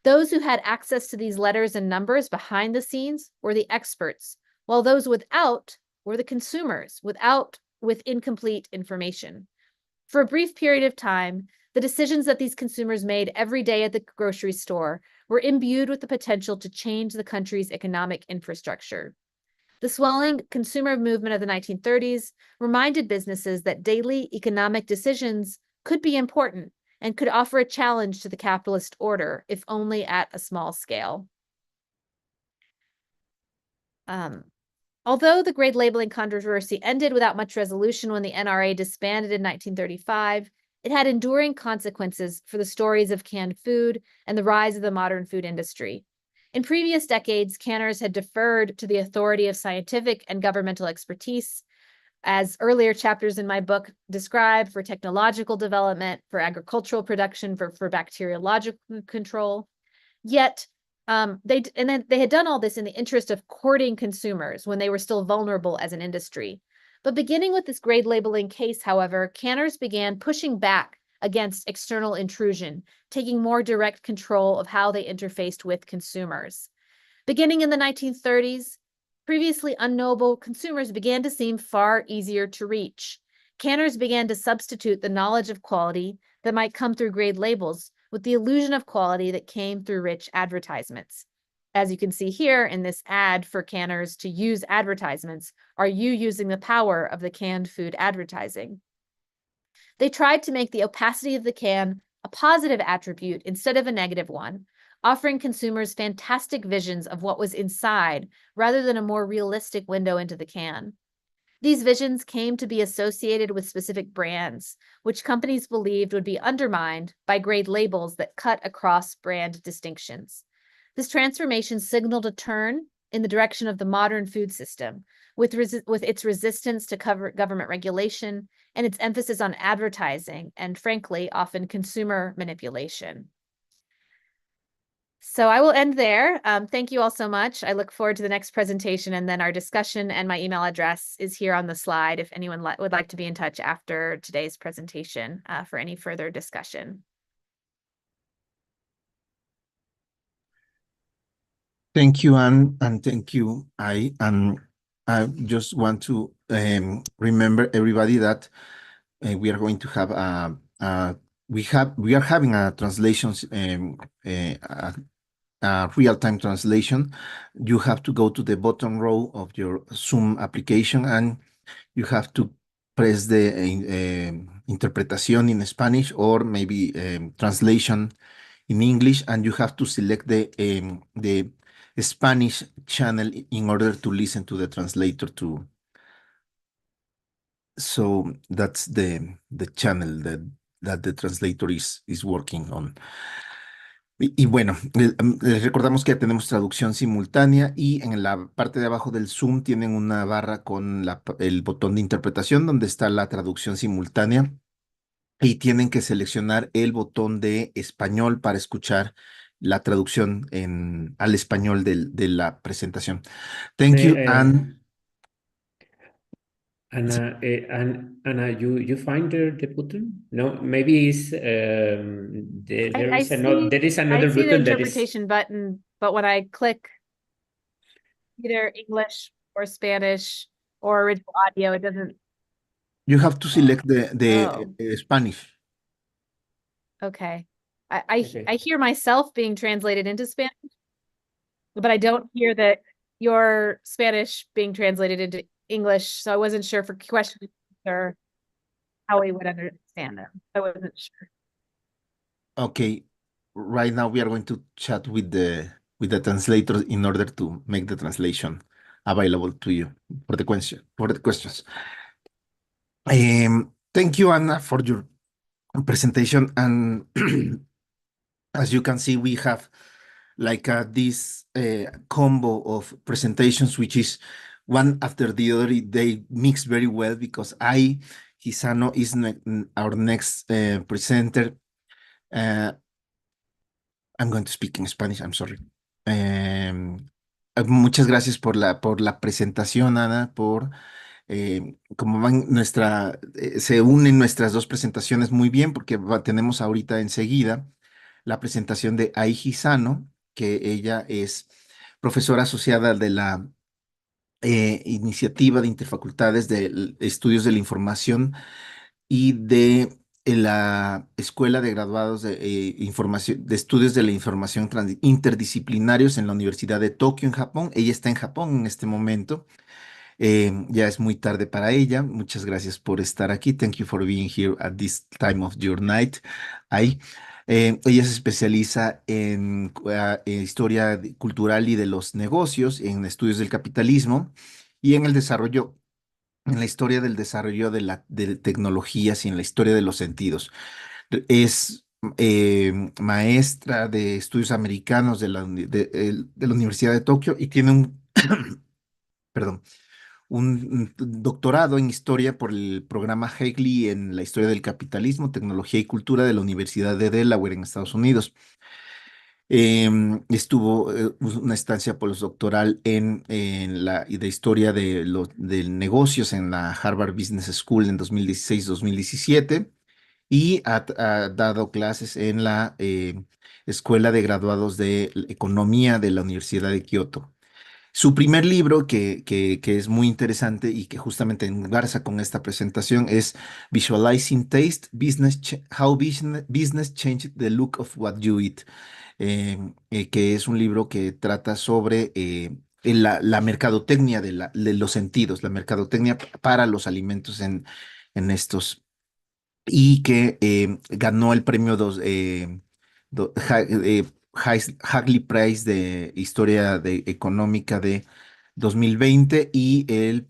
Those who had access to these letters and numbers behind the scenes were the experts, while those without were the consumers, with incomplete information. For a brief period of time, the decisions that these consumers made every day at the grocery store were imbued with the potential to change the country's economic infrastructure. The swelling consumer movement of the 1930s reminded businesses that daily economic decisions could be important and could offer a challenge to the capitalist order, if only at a small scale. Although the grade labeling controversy ended without much resolution when the NRA disbanded in 1935, it had enduring consequences for the stories of canned food and the rise of the modern food industry. In previous decades, canners had deferred to the authority of scientific and governmental expertise, as earlier chapters in my book describe, for technological development, for agricultural production, for bacteriological control. Yet, they had done all this in the interest of courting consumers when they were still vulnerable as an industry. But beginning with this grade labeling case, however, canners began pushing back against external intrusion, taking more direct control of how they interfaced with consumers. Beginning in the 1930s, previously unknowable consumers began to seem far easier to reach. Canners began to substitute the knowledge of quality that might come through grade labels with the illusion of quality that came through rich advertisements. As you can see here in this ad for canners to use advertisements, are you using the power of the canned food advertising? They tried to make the opacity of the can a positive attribute instead of a negative one, offering consumers fantastic visions of what was inside rather than a more realistic window into the can. These visions came to be associated with specific brands, which companies believed would be undermined by grade labels that cut across brand distinctions. This transformation signaled a turn in the direction of the modern food system, with its resistance to government regulation and its emphasis on advertising and, frankly, often consumer manipulation. So I will end there. Thank you all so much. I look forward to the next presentation, and then our discussion, and my email address is here on the slide if anyone would like to be in touch after today's presentation for any further discussion. Thank you, Anne, and thank you, and I just want to remember everybody that we are going to have we are having a translations real-time translation. You have to go to the bottom row of your Zoom application and you have to press the interpretación in Spanish or maybe translation in English, and you have to select the Spanish channel in order to listen to the translator too. So that's the channel that the translator is working on. Y bueno, les recordamos que ya tenemos traducción simultánea y en la parte de abajo del Zoom tienen una barra con el botón de interpretación donde está la traducción simultánea y tienen que seleccionar el botón de español para escuchar la traducción al español de la presentación. Thank you, Anne. Anna, you find the button? No, maybe it's there is another I see the button that is. interpretation button, but when I click either English or Spanish or original audio, it doesn't. You have to select the Spanish. Okay. Okay. I hear myself being translated into Spanish, but I don't hear that your Spanish being translated into English. So I wasn't sure for questions or how we would understand them. I wasn't sure. Okay. Right now we are going to chat with the translator in order to make the translation available to you for the questions. Thank you, Anna, for your presentation. And as you can see, we have like this combo of presentations, which is one after the other. They mix very well because Hisano is our next presenter. I'm going to speak in Spanish, I'm sorry. Muchas gracias por la presentación, Ana, como van se unen nuestras dos presentaciones muy bien, porque tenemos ahorita enseguida la presentación de Hisano, que ella es profesora asociada de la Iniciativa de Interfacultades de Estudios de la Información y de la Escuela de Graduados de Estudios de la Información Interdisciplinarios en la Universidad de Tokio, en Japón. Ella está en Japón en este momento. Ya es muy tarde para ella. Muchas gracias por estar aquí. Thank you for being here at this time of your night. Ella se especializa en historia cultural y de los negocios, en estudios del capitalismo, y en el desarrollo, en la historia del desarrollo de tecnologías y en la historia de los sentidos. Es maestra de estudios americanos de la Universidad de Tokio y tiene perdón, un doctorado en historia por el programa Haley en la historia del capitalismo, tecnología y cultura de la Universidad de Delaware en Estados Unidos. Estuvo una estancia postdoctoral de historia de negocios en la Harvard Business School en 2016-2017 y ha dado clases en la Escuela de Graduados de Economía de la Universidad de Kioto. Su primer libro, que es muy interesante y que justamente engarza con esta presentación, es Visualizing Taste, How Business Changed the Look of What You Eat, que es un libro que trata sobre la mercadotecnia de los sentidos, la mercadotecnia para los alimentos en estos y que ganó el premio Hagley Prize de Historia Económica de 2020 y el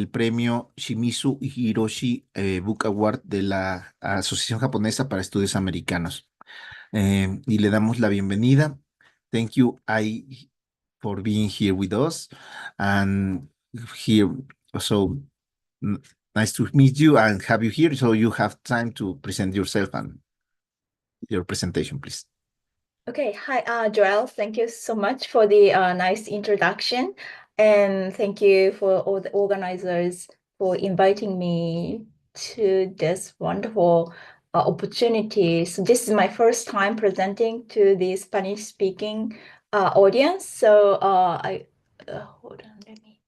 premio Shimizu Hiroshi Book Award de la Asociación Japonesa para Estudios Americanos. Y le damos la bienvenida. Thank you, for being here with us. And here, so n- nice to meet you and have you here. So you have time to present yourself and your presentation, please. Okay, hi, Joel. Thank you so much for the nice introduction. And thank you for all the organizers for inviting me to this wonderful opportunity. So this is my first time presenting to the Spanish-speaking audience. So hold on, let me.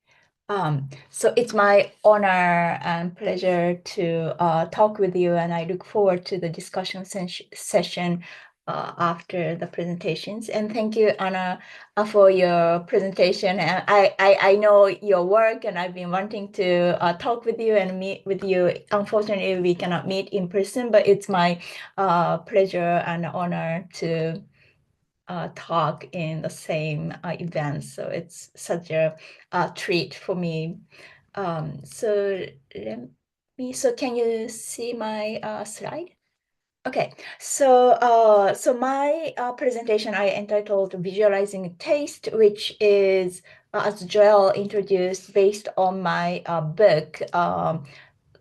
So it's my honor and pleasure to talk with you, and I look forward to the discussion session after the presentations. And thank you, Anna, for your presentation. And I know your work, and I've been wanting to talk with you and meet with you. Unfortunately, we cannot meet in person, but it's my pleasure and honor to talk in the same event. So it's such a treat for me. So can you see my slide? Okay, so my presentation I entitled Visualizing Taste, which is, as Joel introduced, based on my book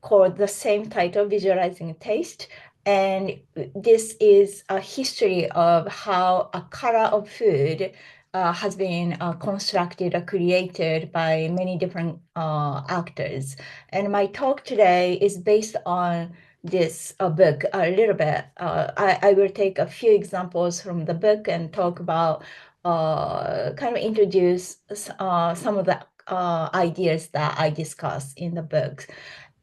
called the same title, Visualizing Taste. And this is a history of how a color of food has been constructed or created by many different actors. And my talk today is based on this book a little bit. I will take a few examples from the book and talk about, kind of introduce some of the ideas that I discuss in the book.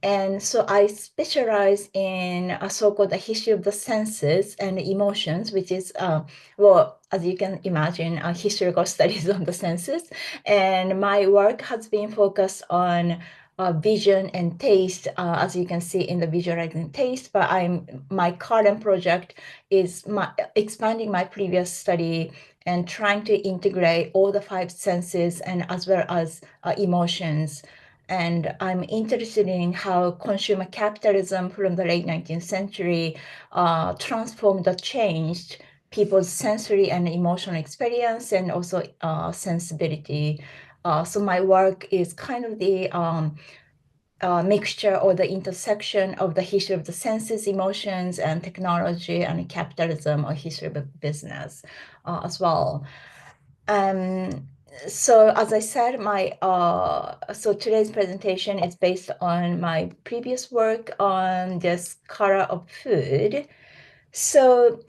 And so I specialize in a so-called the history of the senses and emotions, which is, well, as you can imagine, historical studies on the senses. And my work has been focused on vision and taste, as you can see in the visualizing taste. But my current project is expanding my previous study and trying to integrate all the 5 senses and as well as emotions. And I'm interested in how consumer capitalism from the late 19th century transformed or changed people's sensory and emotional experience and also sensibility. So my work is kind of the mixture or the intersection of the history of the senses, emotions, and technology and capitalism or history of business as well. So as I said, so today's presentation is based on my previous work on this color of food. So,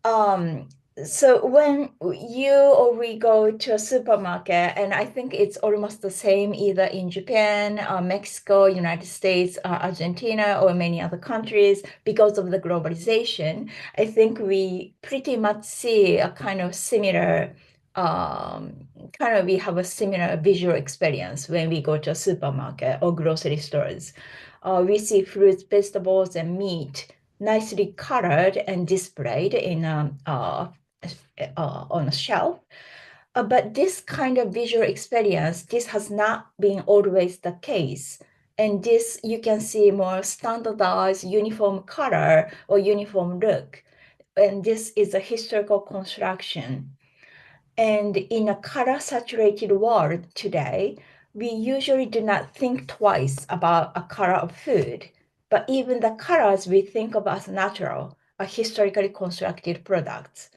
so when you or we go to a supermarket, and I think it's almost the same either in Japan, Mexico, United States, Argentina, or many other countries, because of the globalization, I think we pretty much see a kind of similar we have a similar visual experience when we go to a supermarket or grocery stores. We see fruits, vegetables, and meat nicely colored and displayed in on a shelf. But this kind of visual experience, this has not been always the case. And this, you can see more standardized uniform color or uniform look. And this is a historical construction. And in a color-saturated world today, we usually do not think twice about a color of food, but even the colors we think of as natural are historically constructed products.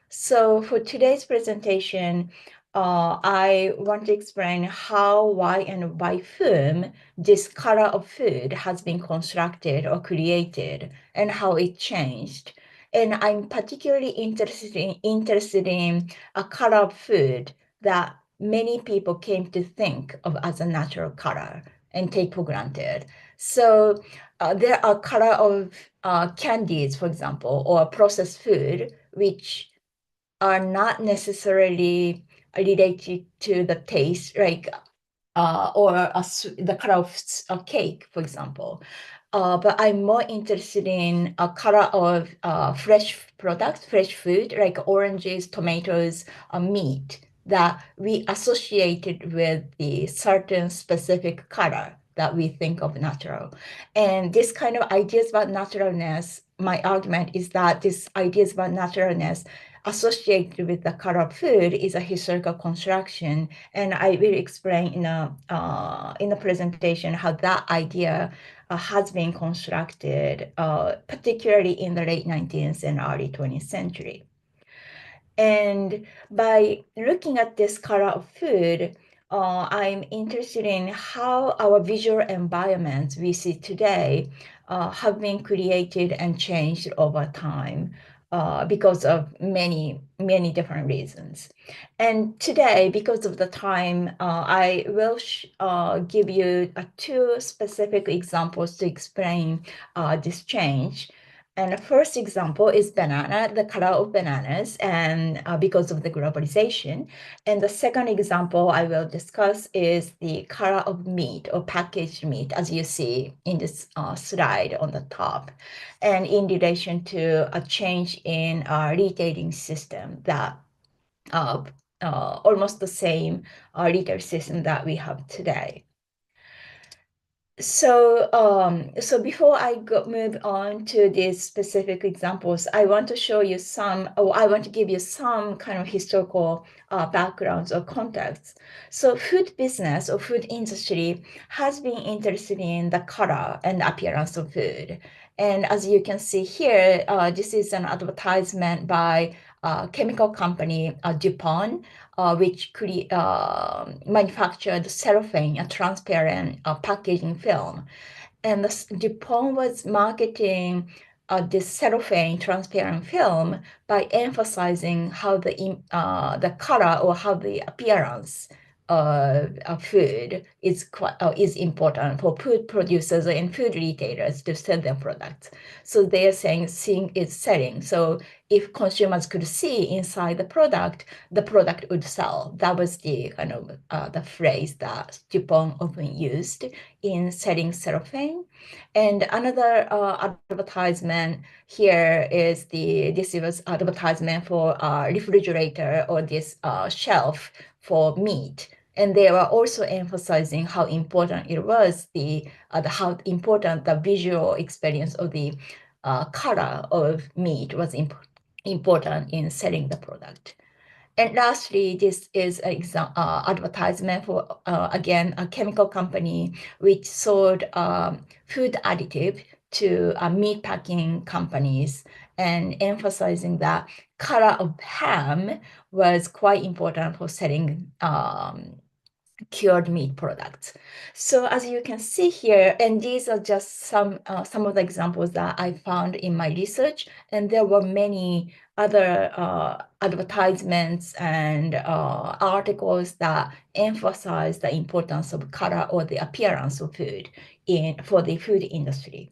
So for today's presentation, I want to explain how, why, and by whom this color of food has been constructed or created and how it changed. And I'm particularly interested in a color of food that many people came to think of as a natural color and take for granted. So there are color of candies, for example, or processed food, which are not necessarily related to the taste, like the color of a cake, for example. But I'm more interested in a color of fresh products, fresh food, like oranges, tomatoes, meat, that we associated with the certain specific color that we think of natural. And this kind of ideas about naturalness, my argument is that this ideas about naturalness associated with the color of food is a historical construction, and I will explain in the presentation how that idea has been constructed, particularly in the late 19th and early 20th century. And by looking at this color of food, I'm interested in how our visual environments we see today have been created and changed over time because of many, many different reasons. And today, because of the time, I will give you two specific examples to explain this change. And the first example is banana, the color of bananas, and because of the globalization. And the second example I will discuss is the color of meat or packaged meat, as you see in this slide on the top, and in relation to a change in our retailing system that almost the same retail system that we have today. So, so before I move on to these specific examples, I want to show you I want to give you some kind of historical backgrounds or context. So food business or food industry has been interested in the color and appearance of food. And as you can see here, this is an advertisement by chemical company DuPont, which manufactured cellophane, a transparent packaging film. And DuPont was marketing this cellophane transparent film by emphasizing how the color or how the appearance of food is important for food producers and food retailers to sell their products. So they are saying seeing is selling. So if consumers could see inside the product would sell. That was the kind of the phrase that DuPont often used in selling cellophane. And another advertisement here is this was advertisement for a refrigerator or this shelf for meat. And they were also emphasizing how important it was, how important the visual experience of the color of meat was important in selling the product. And lastly, this is an advertisement for, again, a chemical company which sold food additive to meat packing companies, and emphasizing that color of ham was quite important for selling cured meat products. So as you can see here, and these are just some of the examples that I found in my research, and there were many other advertisements and articles that emphasize the importance of color or the appearance of food for the food industry.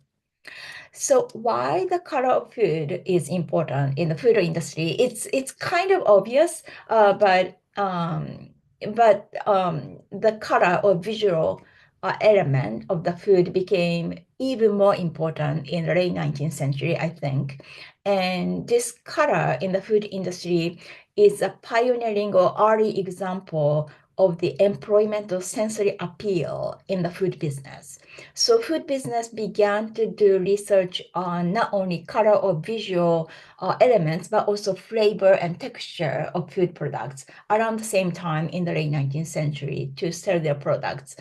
So why the color of food is important in the food industry? It's kind of obvious, but the color or visual element of the food became even more important in the late 19th century, I think. And this color in the food industry is a pioneering or early example of the employment of sensory appeal in the food business. So food business began to do research on not only color or visual elements, but also flavor and texture of food products around the same time in the late 19th century to sell their products.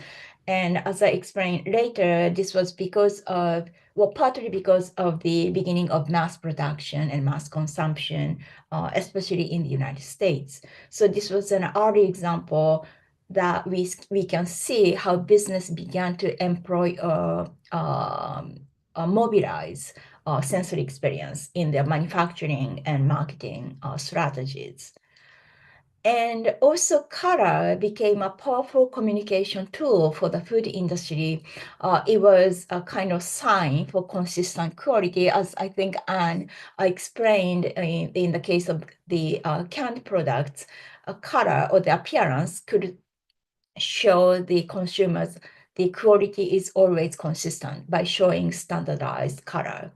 And as I explained later, this was because of, well, partly because of the beginning of mass production and mass consumption, especially in the United States. So this was an early example that we can see how business began to employ mobilize sensory experience in their manufacturing and marketing strategies. And also color became a powerful communication tool for the food industry. It was a kind of sign for consistent quality, as I think Anne explained in the case of the canned products. Color or the appearance could show the consumers the quality is always consistent by showing standardized color.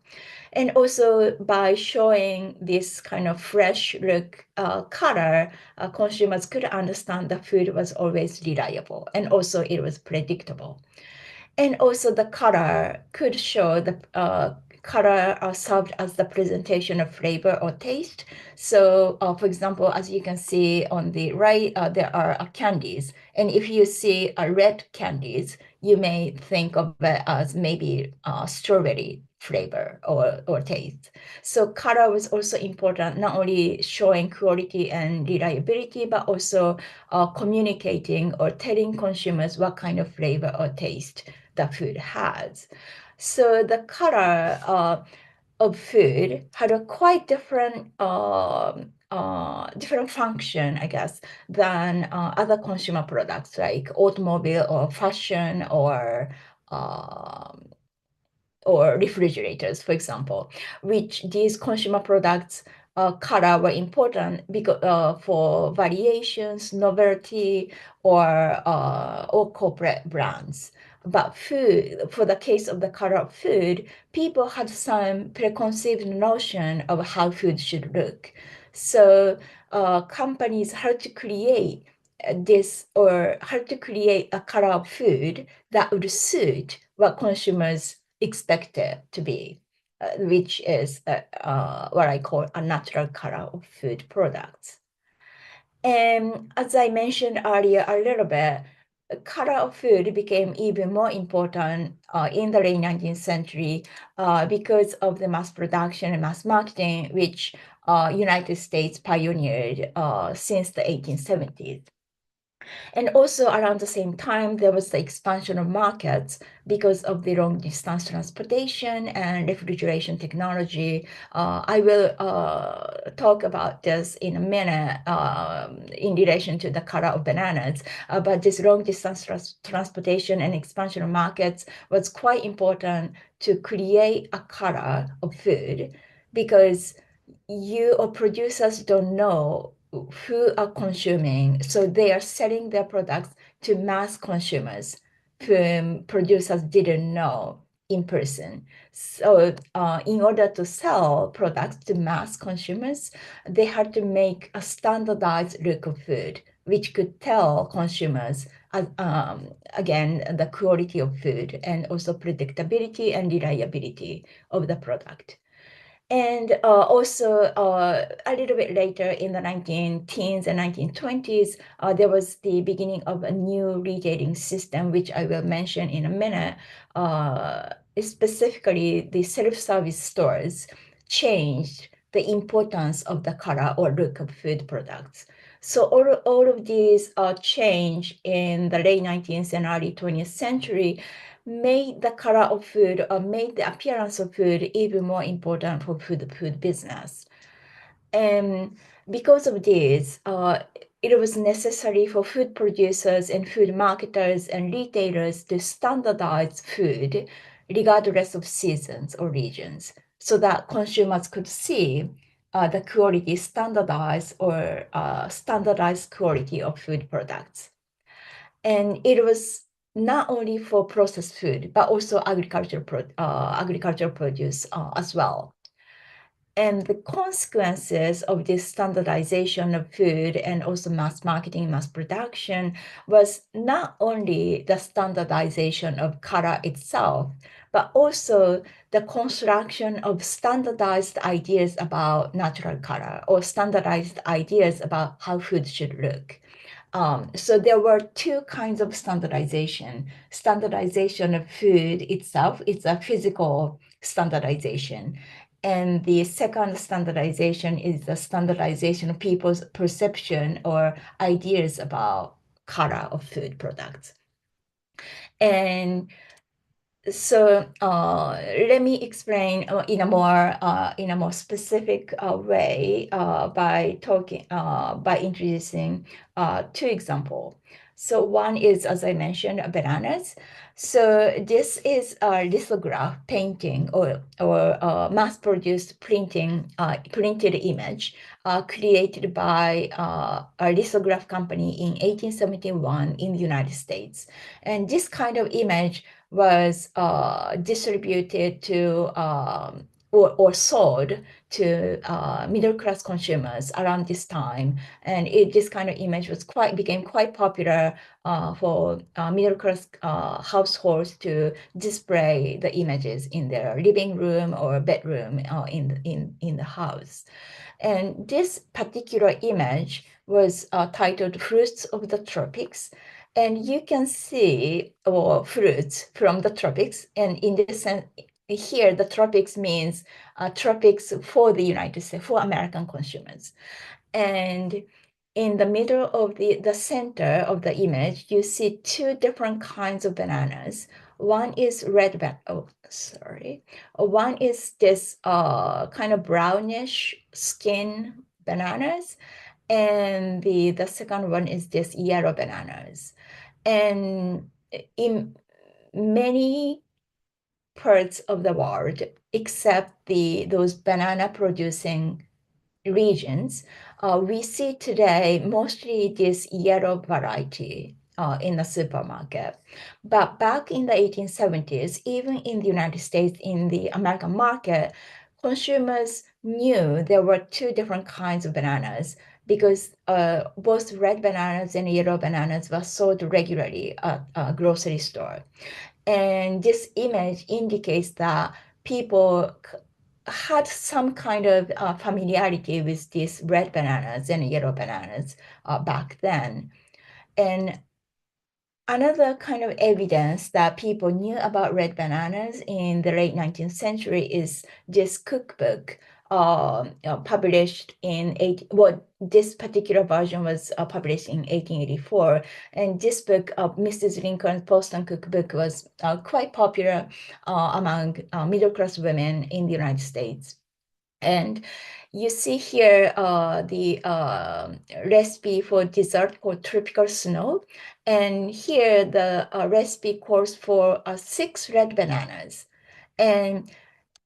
And also by showing this kind of fresh look color, consumers could understand the food was always reliable, and also it was predictable. And also the color could show the color served as the presentation of flavor or taste. So for example, as you can see on the right, there are candies. And if you see red candies, you may think of it as maybe strawberry flavor or taste. So color was also important, not only showing quality and reliability, but also communicating or telling consumers what kind of flavor or taste the food has. So the color of food had a quite different different function, I guess, than other consumer products like automobile or fashion or refrigerators, for example, which these consumer products color were important because for variations, novelty, or corporate brands. But food, for the case of the color of food, people had some preconceived notion of how food should look. So companies had to create this or had to create a color of food that would suit what consumers expect it to be, which is what I call a natural color of food products. And as I mentioned earlier a little bit, color of food became even more important in the late 19th century because of the mass production and mass marketing, which United States pioneered since the 1870s. And also around the same time, there was the expansion of markets because of the long distance transportation and refrigeration technology. I will talk about this in a minute in relation to the color of bananas, but this long distance transportation and expansion of markets was quite important to create a color of food because you or producers don't know who are consuming, so they are selling their products to mass consumers whom producers didn't know in person. So in order to sell products to mass consumers, they had to make a standardized look of food, which could tell consumers, again, the quality of food and also predictability and reliability of the product. And also a little bit later in the 1910s and 1920s, there was the beginning of a new retailing system, which I will mention in a minute. Specifically, the self-service stores changed the importance of the color or look of food products. So all of these change in the late 19th and early 20th century made the color of food or made the appearance of food even more important for food business. And because of this, it was necessary for food producers and food marketers and retailers to standardize food regardless of seasons or regions, so that consumers could see the quality standardized or standardized quality of food products. And it was not only for processed food, but also agricultural produce as well. And the consequences of this standardization of food and also mass marketing, mass production was not only the standardization of color itself, but also the construction of standardized ideas about natural color or standardized ideas about how food should look. So there were two kinds of standardization. Standardization of food itself, it's a physical standardization. And the second standardization is the standardization of people's perception or ideas about color of food products. And so let me explain in a more specific way by introducing two examples. So one is, as I mentioned, bananas. So this is a lithograph painting or mass-produced printed image created by a lithograph company in 1871 in the United States. And this kind of image was distributed to or sold to middle-class consumers around this time, and this kind of image became quite popular for middle-class households to display the images in their living room or bedroom in the house. And this particular image was titled "Fruits of the Tropics." And you can see fruits from the tropics. And in this sense, here, the tropics means tropics for the United States, for American consumers. And in the middle of the center of the image, you see two different kinds of bananas. One is One is this kind of brownish skin bananas. And the second one is this yellow bananas. And in many parts of the world, except those banana producing regions, we see today mostly this yellow variety in the supermarket. But back in the 1870s, even in the United States, in the American market, consumers knew there were two different kinds of bananas because both red bananas and yellow bananas were sold regularly at a grocery store. And this image indicates that people had some kind of familiarity with these red bananas and yellow bananas back then. And another kind of evidence that people knew about red bananas in the late 19th century is this cookbook published in this particular version was published in 1884. And this book, Mrs. Lincoln's Boston Cookbook, was quite popular among middle-class women in the United States. And you see here the recipe for dessert called tropical snow. And here the recipe calls for 6 red bananas. And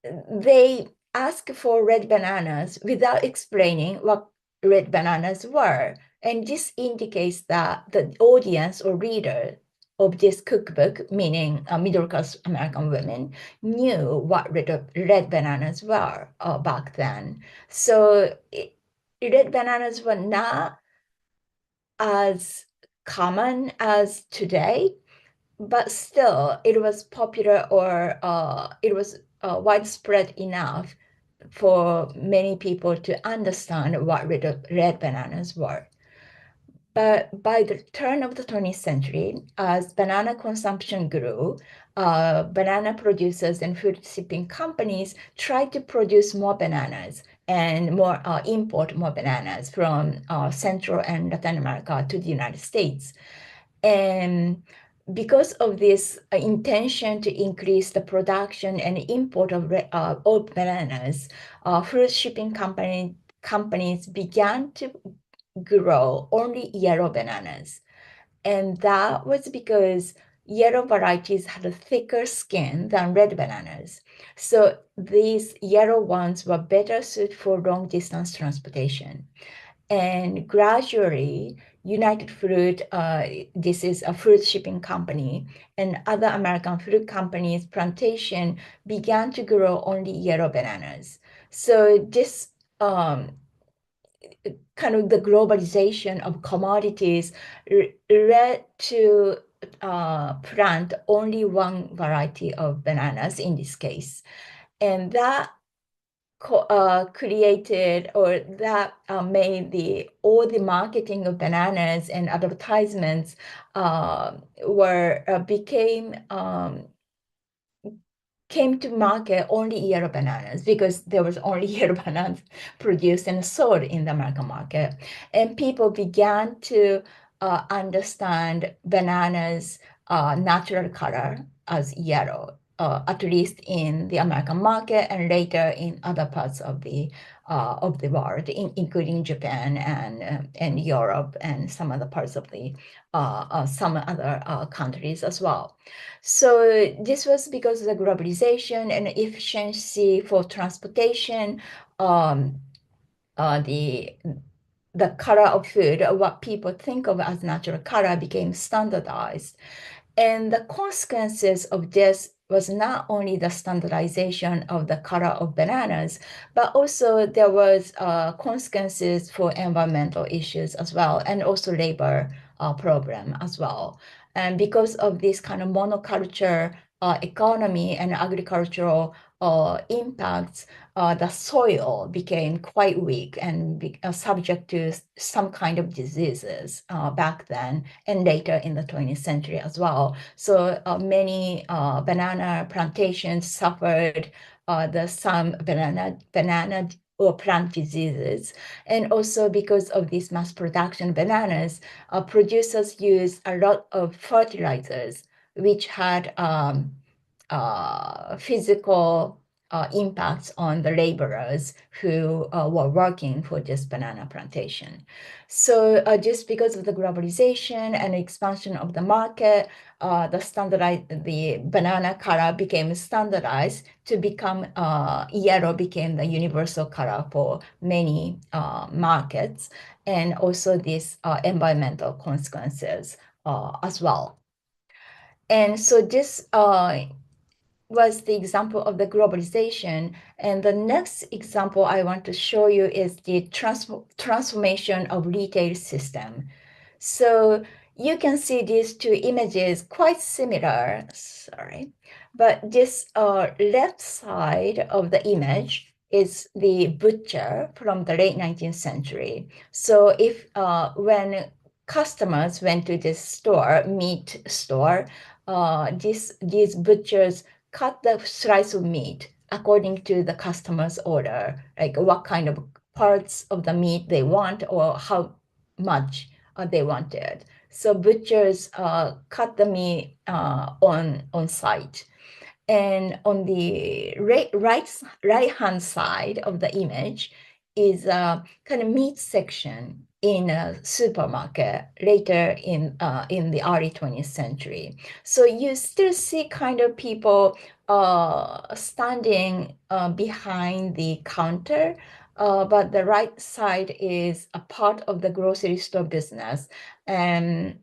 they ask for red bananas without explaining what red bananas were. And this indicates that the audience or reader of this cookbook, meaning middle-class American women, knew what red bananas were back then. So red bananas were not as common as today, but still it was popular or it was widespread enough for many people to understand what red bananas were. But by the turn of the 20th century, as banana consumption grew, banana producers and food shipping companies tried to produce more bananas and import more bananas from Central and Latin America to the United States. And because of this intention to increase the production and import of bananas, fruit shipping companies began to grow only yellow bananas. And that was because yellow varieties had a thicker skin than red bananas. So these yellow ones were better suited for long distance transportation. And gradually, United Fruit, this is a fruit shipping company, and other American fruit companies' plantation began to grow only yellow bananas. So this kind of the globalization of commodities led to plant only one variety of bananas in this case. And that created, or that made all the marketing of bananas and advertisements came to market only yellow bananas, because there was only yellow bananas produced and sold in the American market. And people began to understand bananas' natural color as yellow, at least in the American market, and later in other parts of the world, including Japan and Europe and some other parts of the some other countries as well. So this was because of the globalization and efficiency for transportation. The color of food, what people think of as natural color, became standardized. And the consequences of this was not only the standardization of the color of bananas, but also there was consequences for environmental issues as well, and also labor problem as well. And because of this kind of monoculture economy and agricultural impacts, the soil became quite weak and subject to some kind of diseases back then and later in the 20th century as well. So many banana plantations suffered some banana or plant diseases. And also because of this mass production bananas, producers used a lot of fertilizers, which had physical impacts on the laborers who were working for this banana plantation. So just because of the globalization and expansion of the market, the banana color became standardized to become yellow became the universal color for many markets, and also these environmental consequences as well. And so this was the example of the globalization. And the next example I want to show you is the transformation of retail system. So you can see these two images quite similar, sorry, but this left side of the image is the butcher from the late 19th century. So if when customers went to this store, meat store, these butchers cut the slice of meat according to the customer's order, like what kind of parts of the meat they want or how much they wanted. So butchers cut the meat on site. And on the right-hand side of the image is a kind of meat section in a supermarket later in the early 20th century. So you still see kind of people standing behind the counter, but the right side is a part of the grocery store business. And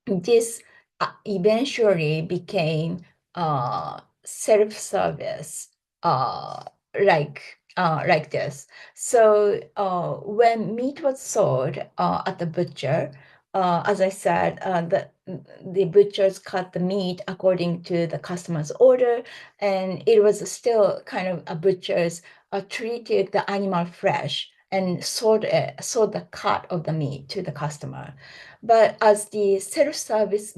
this eventually became self-service like this. So when meat was sold at the butcher, as I said, the butchers cut the meat according to the customer's order, and it was still kind of a butchers treated the animal fresh and sold the cut of the meat to the customer. But as the self-service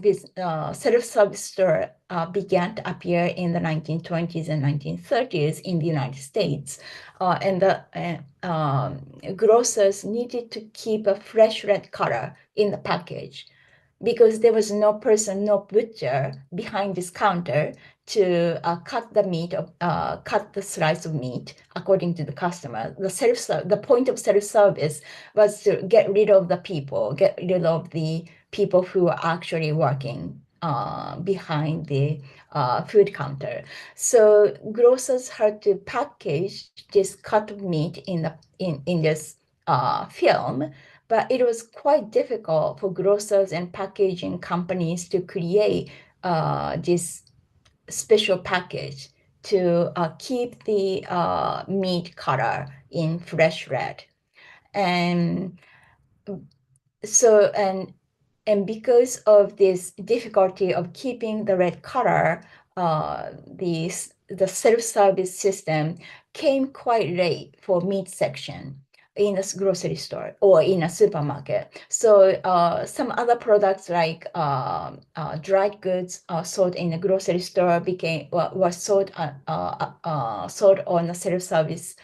store began to appear in the 1920s and 1930s in the United States, and the grocers needed to keep a fresh red color in the package, because there was no person, no butcher behind this counter to cut the slice of meat according to the customer. The point of self-service was to get rid of the people who are actually working behind the food counter. So grocers had to package this cut of meat in this film but it was quite difficult for grocers and packaging companies to create this special package to keep the meat color in fresh red. And so, and because of this difficulty of keeping the red color, the self-service system came quite late for meat section in a grocery store or in a supermarket. So some other products like dried goods sold in a grocery store were sold on a self-service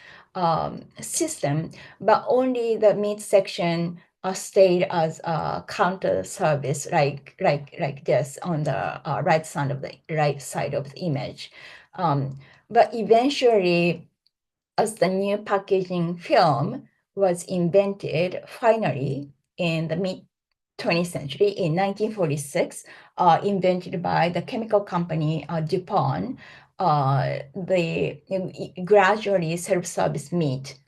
system, but only the meat section stayed as a counter service, like this on the right side of the image. But eventually, as the new packaging film was invented, finally in the mid-20th century, in 1946, invented by the chemical company DuPont, gradually self-service meat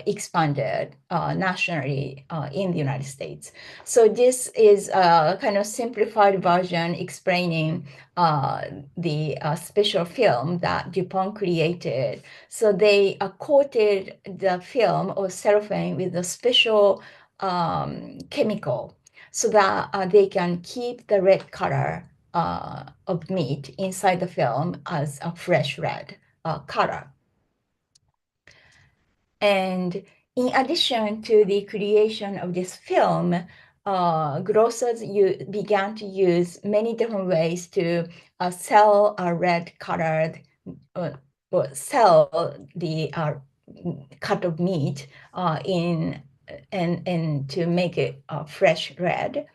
expanded nationally in the United States. So this is a kind of simplified version explaining the special film that DuPont created. So they coated the film or cellophane with a special chemical so that they can keep the red color of meat inside the film as a fresh red color. And in addition to the creation of this film, grocers began to use many different ways to sell a red-colored or sell the cut of meat and to make it fresh red.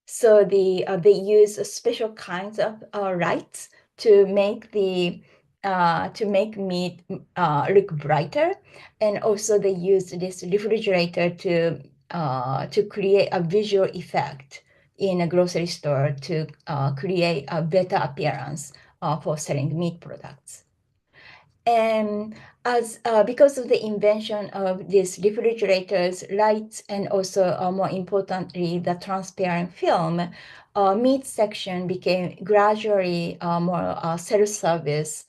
So they use special kinds of lights to make meat look brighter, and also they use this refrigerator to create a visual effect in a grocery store to create a better appearance for selling meat products. And because of the invention of these refrigerators, lights, and also more importantly, the transparent film, meat section became gradually more self-service.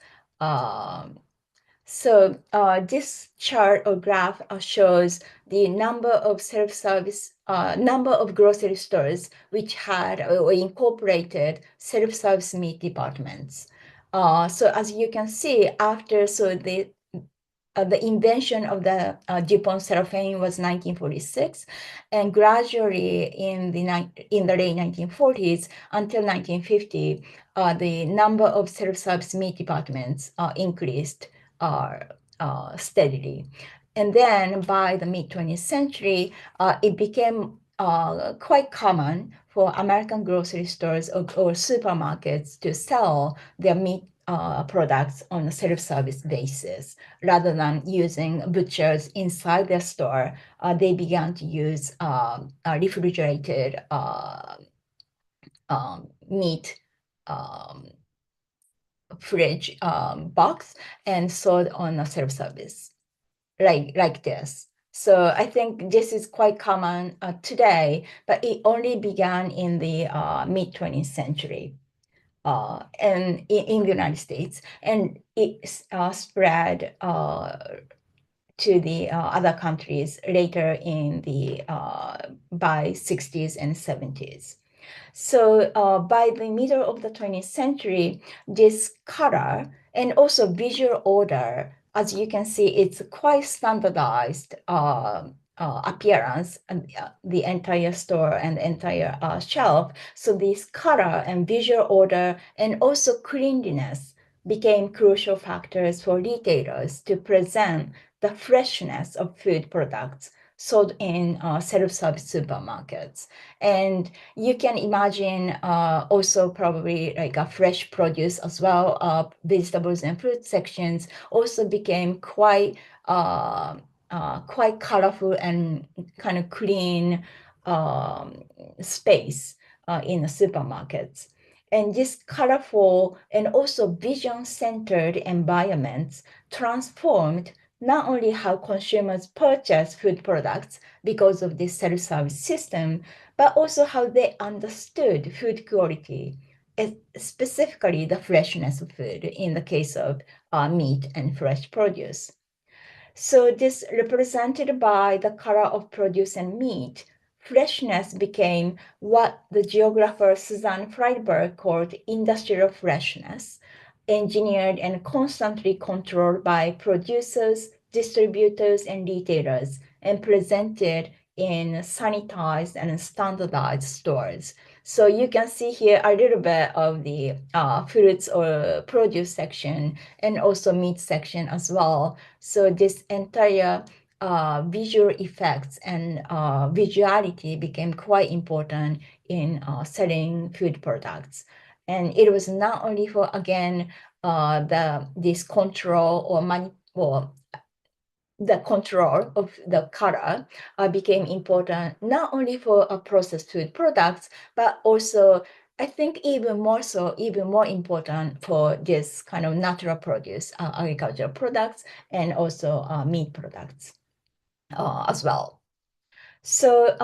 So this chart or graph shows the number of self-service, number of grocery stores which had or incorporated self-service meat departments. So as you can see, after the invention of the DuPont cellophane was 1946, and gradually in the late 1940s until 1950, the number of self-service meat departments increased steadily. And then by the mid-20th century, it became quite common for American grocery stores or supermarkets to sell their meat products on a self-service basis. Rather than using butchers inside their store, they began to use refrigerated meat fridge box and sold on a self-service like this. So I think this is quite common today, but it only began in the mid-20th century and in the United States, and it spread to the other countries later in the by 60s and 70s. So by the middle of the 20th century, this color and also visual order, as you can see, it's quite standardized appearance, the entire store and the entire shelf. So this color and visual order and also cleanliness became crucial factors for retailers to present the freshness of food products sold in self-service supermarkets. And you can imagine also probably like a fresh produce as well. Vegetables and fruit sections also became quite colorful and kind of clean space in the supermarkets. And this colorful and also vision-centered environments transformed not only how consumers purchase food products because of this self-service system, but also how they understood food quality, specifically the freshness of food in the case of meat and fresh produce. So this represented by the color of produce and meat, freshness became what the geographer Susan Friedberg called industrial freshness, engineered and constantly controlled by producers, distributors, and retailers, and presented in sanitized and standardized stores. So you can see here a little bit of the fruits or produce section and also meat section as well. So this entire visual effects and visuality became quite important in selling food products. And it was not only for, again, this control or the control of the color became important, not only for processed food products, but also, I think even more important for this kind of natural produce, agricultural products, and also meat products as well. So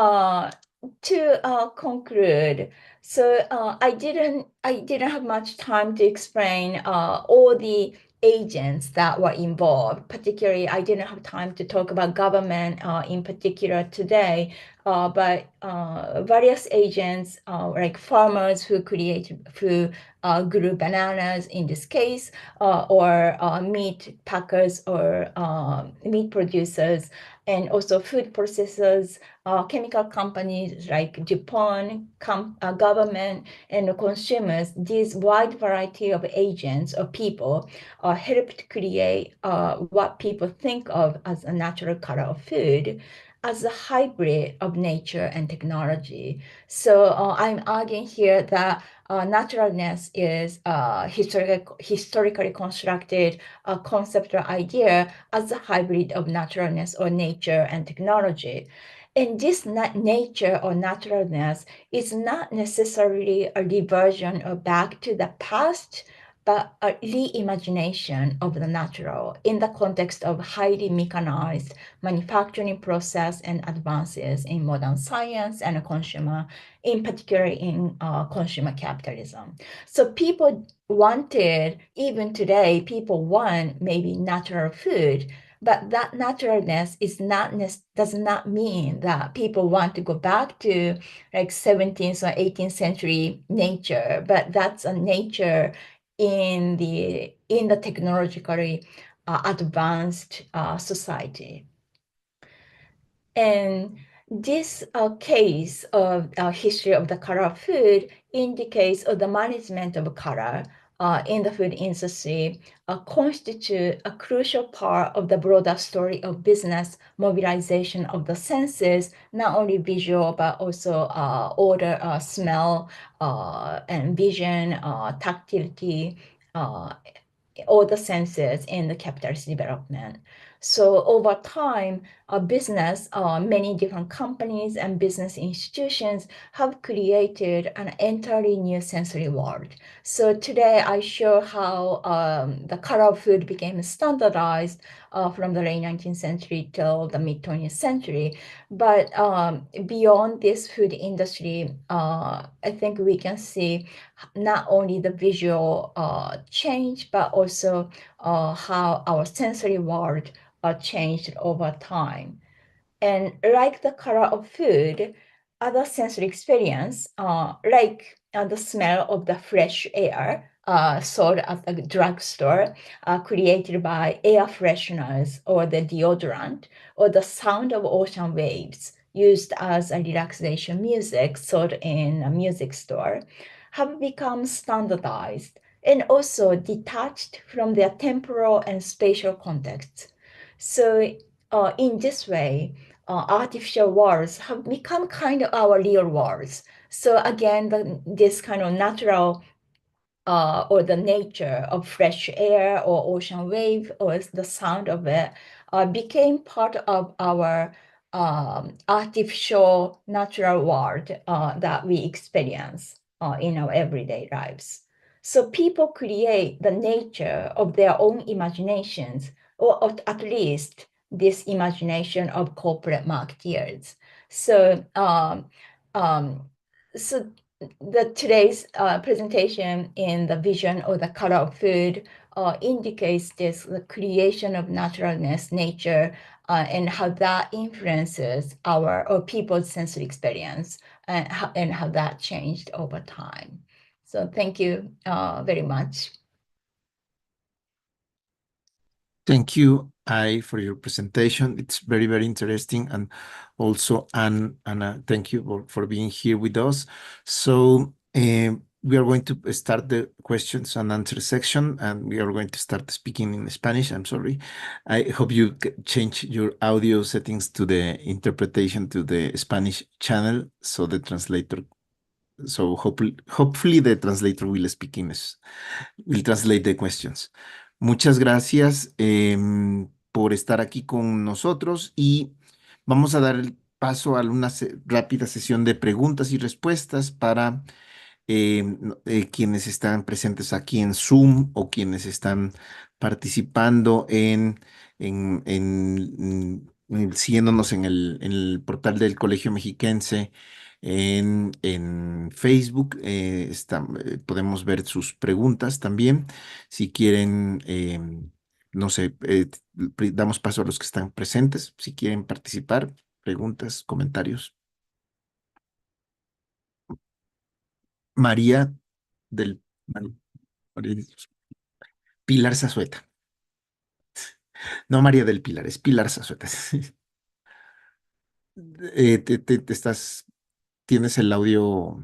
to conclude, so I didn't have much time to explain all the agents that were involved. Particularly, I didn't have time to talk about government in particular today, but various agents like farmers who grew bananas in this case, or meat packers or meat producers, and also food processors, chemical companies like DuPont, government, and consumers. This wide variety of agents or people helped create what people think of as a natural color of food, as a hybrid of nature and technology. So I'm arguing here that naturalness is historically constructed concept or idea as a hybrid of naturalness or nature and technology. And this nature or naturalness is not necessarily a reversion or back to the past, but a reimagination of the natural in the context of highly mechanized manufacturing process and advances in modern science and consumer, in particular in consumer capitalism. So people wanted, even today, people want maybe natural food, but that naturalness does not mean that people want to go back to like 17th or 18th century nature, but that's a nature in the technologically advanced society. And this case of history of the color of food indicates the management of color in the food industry constitute a crucial part of the broader story of business mobilization of the senses, not only visual, but also odor, smell, and vision, tactility, all the senses in the capitalist development. So over time, many different companies and business institutions have created an entirely new sensory world. So today I show how the color of food became standardized from the late 19th century till the mid 20th century. But beyond this food industry, I think we can see not only the visual change, but also how our sensory world changed over time. And like the color of food, other sensory experience, like the smell of the fresh air sold at the drugstore, created by air fresheners or the deodorant, or the sound of ocean waves used as a relaxation music sold in a music store, have become standardized and also detached from their temporal and spatial contexts. So in this way, artificial worlds have become kind of our real worlds. So again, this kind of natural or the nature of fresh air or ocean wave or the sound of it became part of our artificial natural world that we experience in our everyday lives. So people create the nature of their own imaginations or at least this imagination of corporate marketeers. So, so today's presentation in the vision or the color of food indicates this the creation of naturalness, nature, and how that influences our or people's sensory experience and how that changed over time. So thank you very much. Thank you, Ai, for your presentation. It's very, very interesting. And also, Anna, thank you for being here with us. So we are going to start the questions and answer section, and we are going to start speaking in Spanish. I'm sorry. I hope you change your audio settings to the interpretation to the Spanish channel, so the translator, so hopefully the translator will speak will translate the questions. Muchas gracias por estar aquí con nosotros y vamos a dar el paso a una rápida sesión de preguntas y respuestas para quienes están presentes aquí en Zoom o quienes están participando siguiéndonos en el portal del Colegio Mexiquense en Facebook. Podemos ver sus preguntas también. Si quieren, no sé, damos paso a los que están presentes. Si quieren participar, preguntas, comentarios. María del Pilar Zazueta. No María del Pilar, es Pilar Zazueta. ¿Tienes el audio?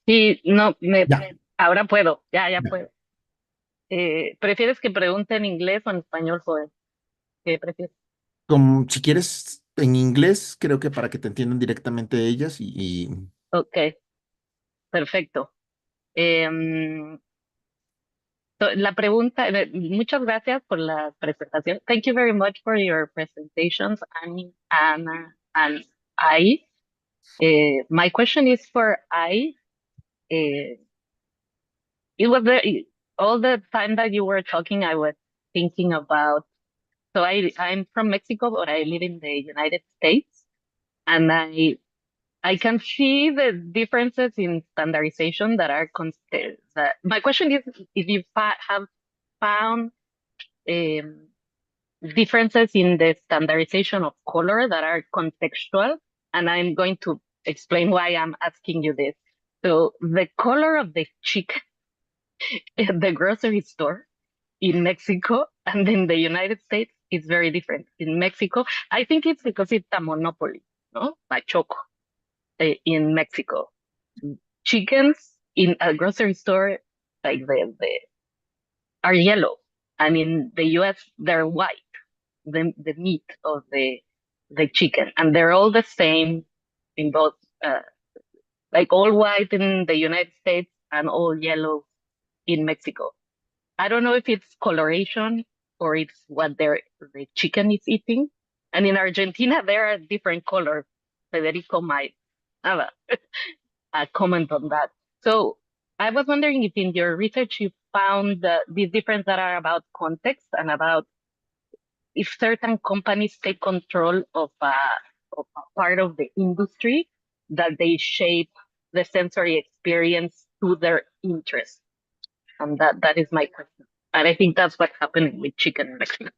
Sí, no, Ya, ahora puedo, ya ya. puedo. ¿Prefieres que pregunte en inglés o en español, joven? ¿Qué prefieres? Si quieres en inglés, creo que para que te entiendan directamente ellas Ok, perfecto. Em, la pregunta, muchas gracias por la presentación. Thank you very much for your presentations, Annie, Anna, and I. My question is for I. It was all the time that you were talking, I was thinking about. So I'm from Mexico, but I live in the United States, and I can see the differences in standardization that are constant. My question is if you have found differences in the standardization of color that are contextual, and I'm going to explain why I'm asking you this. So the color of the chicken at the grocery store in Mexico and in the United States is very different. In Mexico, I think it's because it's a monopoly, no? Machoco in Mexico. Chickens in a grocery store, like the are yellow. And in the US, they're white, the meat of the chicken. And they're all the same in both, like all white in the United States and all yellow in Mexico. I don't know if it's coloration or it's what the chicken is eating. And in Argentina, there are different colors. Federico might have a comment on that. So I was wondering if in your research you found these differences that are about context and about if certain companies take control of a part of the industry, that they shape the sensory experience to their interest. And that is my question. And I think that's what's happening with chicken in Mexico.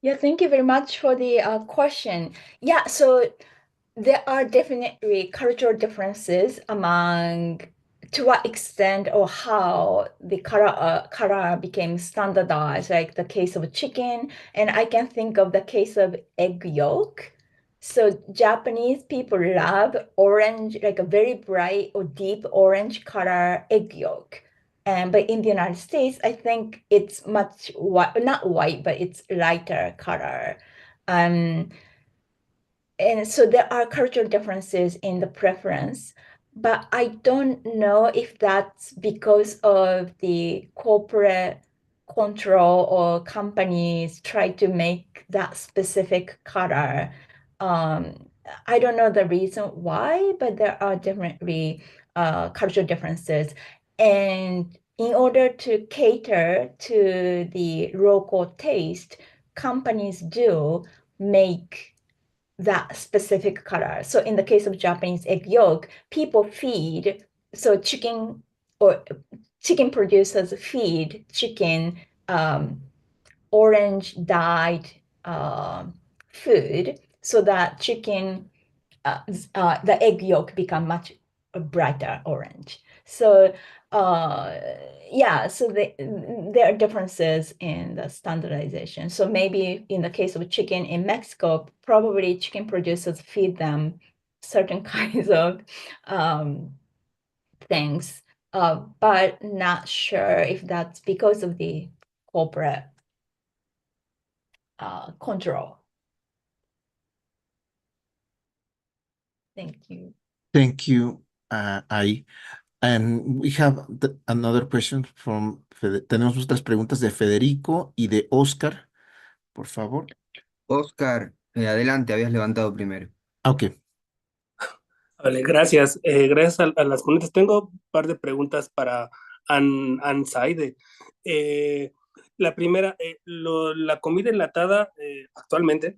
Yeah, thank you very much for the question. Yeah, so there are definitely cultural differences among to what extent or how the color became standardized, like the case of chicken, and I can think of the case of egg yolk. So Japanese people love orange, like a very bright or deep orange color egg yolk. But in the United States, I think it's much not white, but it's lighter color. And so there are cultural differences in the preference, but I don't know if that's because of the corporate control or companies try to make that specific color. I don't know the reason why, but there are definitely cultural differences. And in order to cater to the local taste, companies do make that specific color. So in the case of Japanese egg yolk, people feed, so chicken producers feed chicken orange dyed food so that chicken, the egg yolk become much brighter orange. So yeah, so there are differences in the standardization. So maybe in the case of chicken in Mexico, probably chicken producers feed them certain kinds of things, but not sure if that's because of the corporate control. Thank you. Thank you, Ai. And we have another question from tenemos otras preguntas de Federico y de Oscar, por favor. Oscar, adelante, habías levantado primero. Ok. Vale, gracias. Gracias a las ponentes. Tengo un par de preguntas para Zeide. La primera, la comida enlatada actualmente,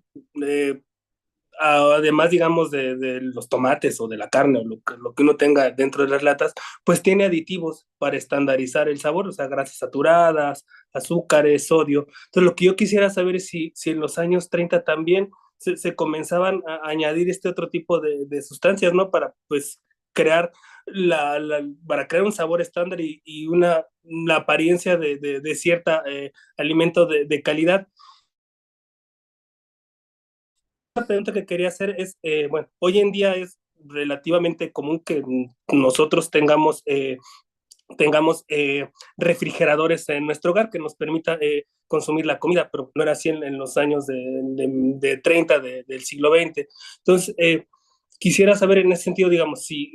además, digamos, de los tomates o de la carne o lo que uno tenga dentro de las latas, pues tiene aditivos para estandarizar el sabor, o sea, grasas saturadas, azúcares, sodio. Entonces, lo que yo quisiera saber es si en los años 30 también se comenzaban a añadir este otro tipo de sustancias, ¿no? Para, pues, crear para crear un sabor estándar y la apariencia de cierta alimento de calidad. La pregunta que quería hacer es, bueno, hoy en día es relativamente común que nosotros tengamos refrigeradores en nuestro hogar que nos permita consumir la comida, pero no era así en los años de 30 del siglo XX. Entonces, quisiera saber en ese sentido, digamos, si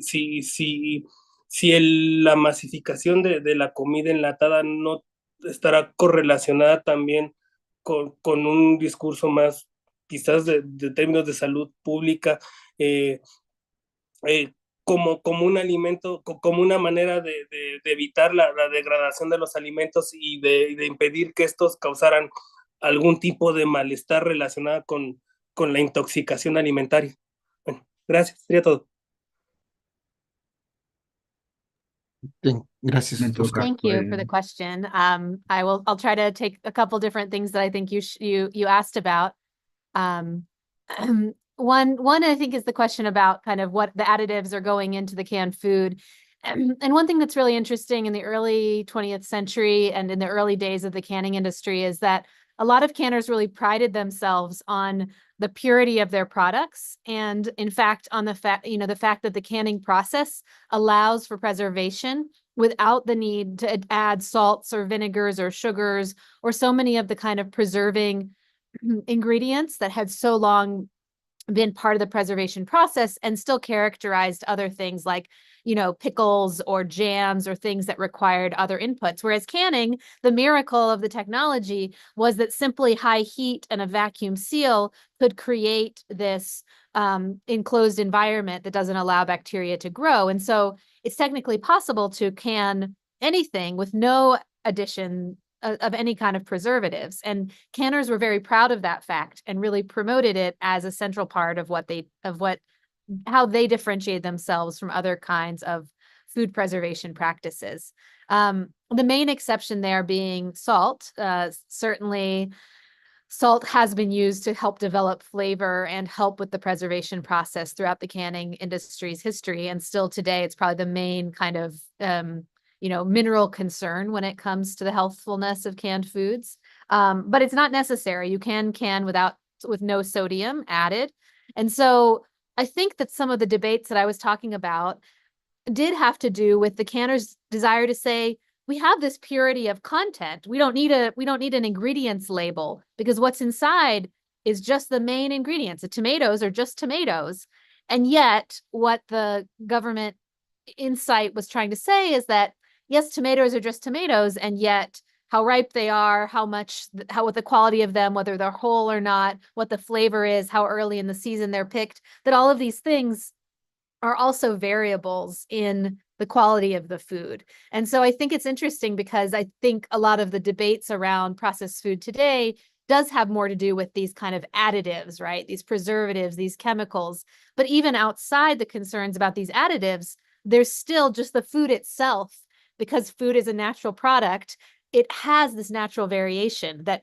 la masificación de la comida enlatada no estará correlacionada también con un discurso más quizás de términos de salud pública, como un alimento, como una manera de evitar la degradación de los alimentos y de impedir que estos causaran algún tipo de malestar relacionado con la intoxicación alimentaria. Bueno, gracias, sería todo. Gracias, Oscar. Thank you for the question. I'll try to take a couple different things that I think you asked about. One I think is the question about kind of what the additives are going into the canned food. And one thing that's really interesting in the early 20th century and in the early days of the canning industry is that a lot of canners really prided themselves on the purity of their products. And in fact, on the fact that the canning process allows for preservation without the need to add salts or vinegars or sugars or so many of the kind of preserving ingredients that had so long been part of the preservation process and still characterized other things like, pickles or jams or things that required other inputs. Whereas canning, the miracle of the technology was that simply high heat and a vacuum seal could create this enclosed environment that doesn't allow bacteria to grow. And so it's technically possible to can anything with no addition of any kind of preservatives. And canners were very proud of that fact and really promoted it as a central part of how they differentiate themselves from other kinds of food preservation practices. The main exception there being salt. Certainly, salt has been used to help develop flavor and help with the preservation process throughout the canning industry's history. And still today, it's probably the main kind of mineral concern when it comes to the healthfulness of canned foods. But it's not necessary. You can with no sodium added. And so I think that some of the debates that I was talking about did have to do with the canner's desire to say, we have this purity of content. We don't need an ingredients label because what's inside is just the main ingredients. The tomatoes are just tomatoes. And yet what the government insight was trying to say is that, yes, tomatoes are just tomatoes, and yet how ripe they are, what the quality of them, whether they're whole or not, what the flavor is, how early in the season they're picked, that all of these things are also variables in the quality of the food. And so I think it's interesting because I think a lot of the debates around processed food today does have more to do with these kind of additives, right? These preservatives, these chemicals. But even outside the concerns about these additives, there's still just the food itself, because food is a natural product. It has this natural variation that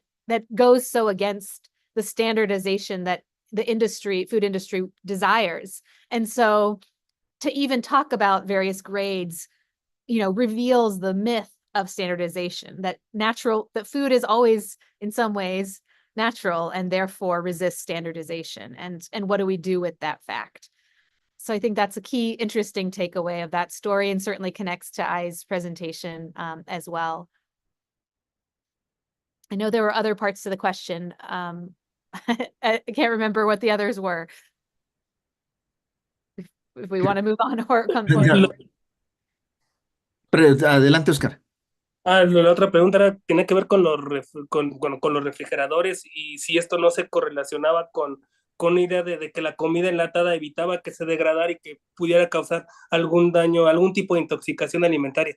goes so against the standardization that the food industry desires. And so to even talk about various grades, reveals the myth of standardization, that food is always in some ways natural and therefore resists standardization. And what do we do with that fact? So I think that's a key interesting takeaway of that story, and certainly connects to Ai's presentation as well. I know there were other parts to the question. I can't remember what the others were. If we want to move on or come forward. Adelante, Oscar. La otra pregunta tiene que ver con con los refrigeradores, y si esto no se correlacionaba con una idea de que la comida enlatada evitaba que se degradara y que pudiera causar algún daño, algún tipo de intoxicación alimentaria.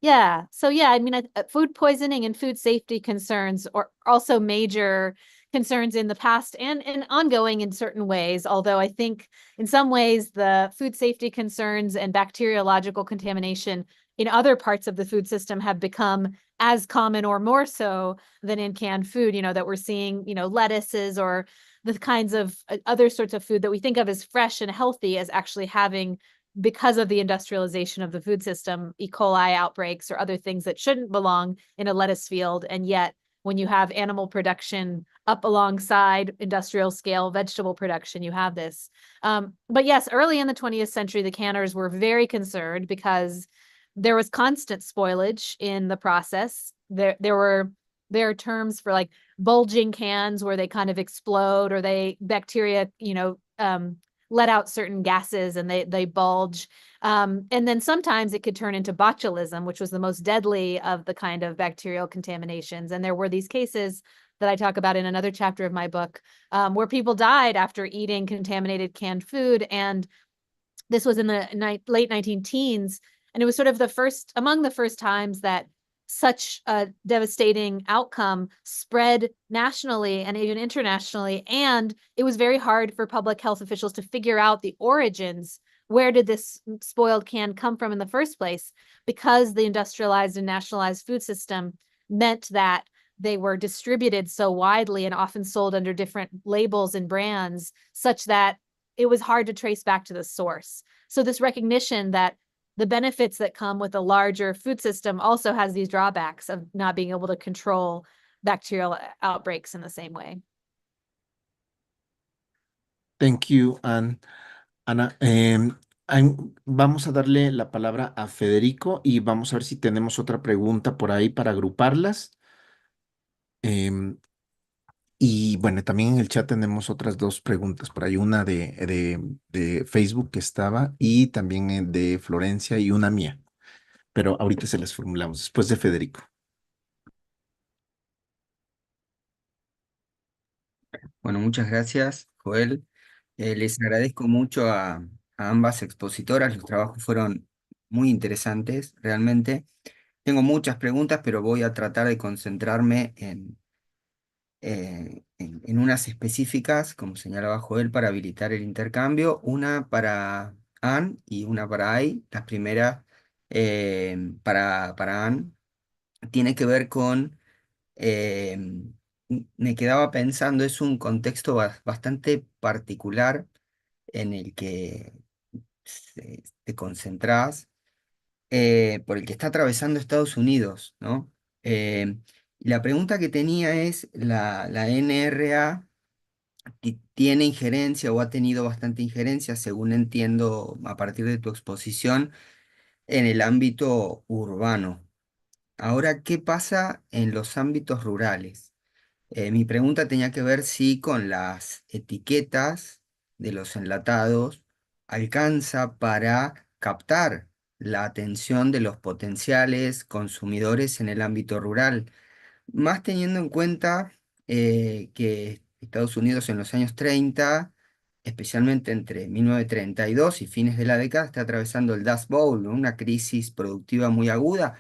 Yeah. So yeah, I mean, food poisoning and food safety concerns are also major concerns in the past and ongoing in certain ways. Although I think in some ways the food safety concerns and bacteriological contamination in other parts of the food system have become as common or more so than in canned food, that we're seeing, lettuces or the kinds of other sorts of food that we think of as fresh and healthy as actually having, because of the industrialization of the food system, E. coli outbreaks or other things that shouldn't belong in a lettuce field. And yet, when you have animal production up alongside industrial scale vegetable production, you have this. But yes, early in the 20th century, the canners were very concerned because there was constant spoilage in the process. There are terms for like bulging cans where they kind of explode, or bacteria, let out certain gases and they bulge. And then sometimes it could turn into botulism, which was the most deadly of the kind of bacterial contaminations. And there were these cases that I talk about in another chapter of my book, where people died after eating contaminated canned food. And this was in the late 19-teens. And it was sort of among the first times that such a devastating outcome spread nationally and even internationally. And it was very hard for public health officials to figure out the origins. Where did this spoiled can come from in the first place? Because the industrialized and nationalized food system meant that they were distributed so widely and often sold under different labels and brands, such that it was hard to trace back to the source. So this recognition that the benefits that come with a larger food system also has these drawbacks of not being able to control bacterial outbreaks in the same way. Thank you, Ana. Vamos a darle la palabra a Federico y vamos a ver si tenemos otra pregunta por ahí para agruparlas. Y bueno, también en el chat tenemos otras dos preguntas por ahí, una de Facebook que estaba y también de Florencia y una mía. Pero ahorita se las formulamos después de Federico. Bueno, muchas gracias, Joel. Les agradezco mucho a ambas expositoras. Los trabajos fueron muy interesantes, realmente. Tengo muchas preguntas, pero voy a tratar de concentrarme en unas específicas, como señalaba Joel, para habilitar el intercambio. Una para Anne y una para Ai. La primera, para Anne, tiene que ver con... me quedaba pensando, es un contexto bastante particular en el que te concentrás, por el que está atravesando Estados Unidos, ¿no? Y la pregunta que tenía es, la NRA tiene injerencia o ha tenido bastante injerencia, según entiendo a partir de tu exposición, en el ámbito urbano. Ahora, ¿qué pasa en los ámbitos rurales? Mi pregunta tenía que ver si con las etiquetas de los enlatados alcanza para captar la atención de los potenciales consumidores en el ámbito rural, más teniendo en cuenta que Estados Unidos en los años 30 especialmente entre 1932 y fines de la década, está atravesando el Dust Bowl, ¿no? Una crisis productiva muy aguda,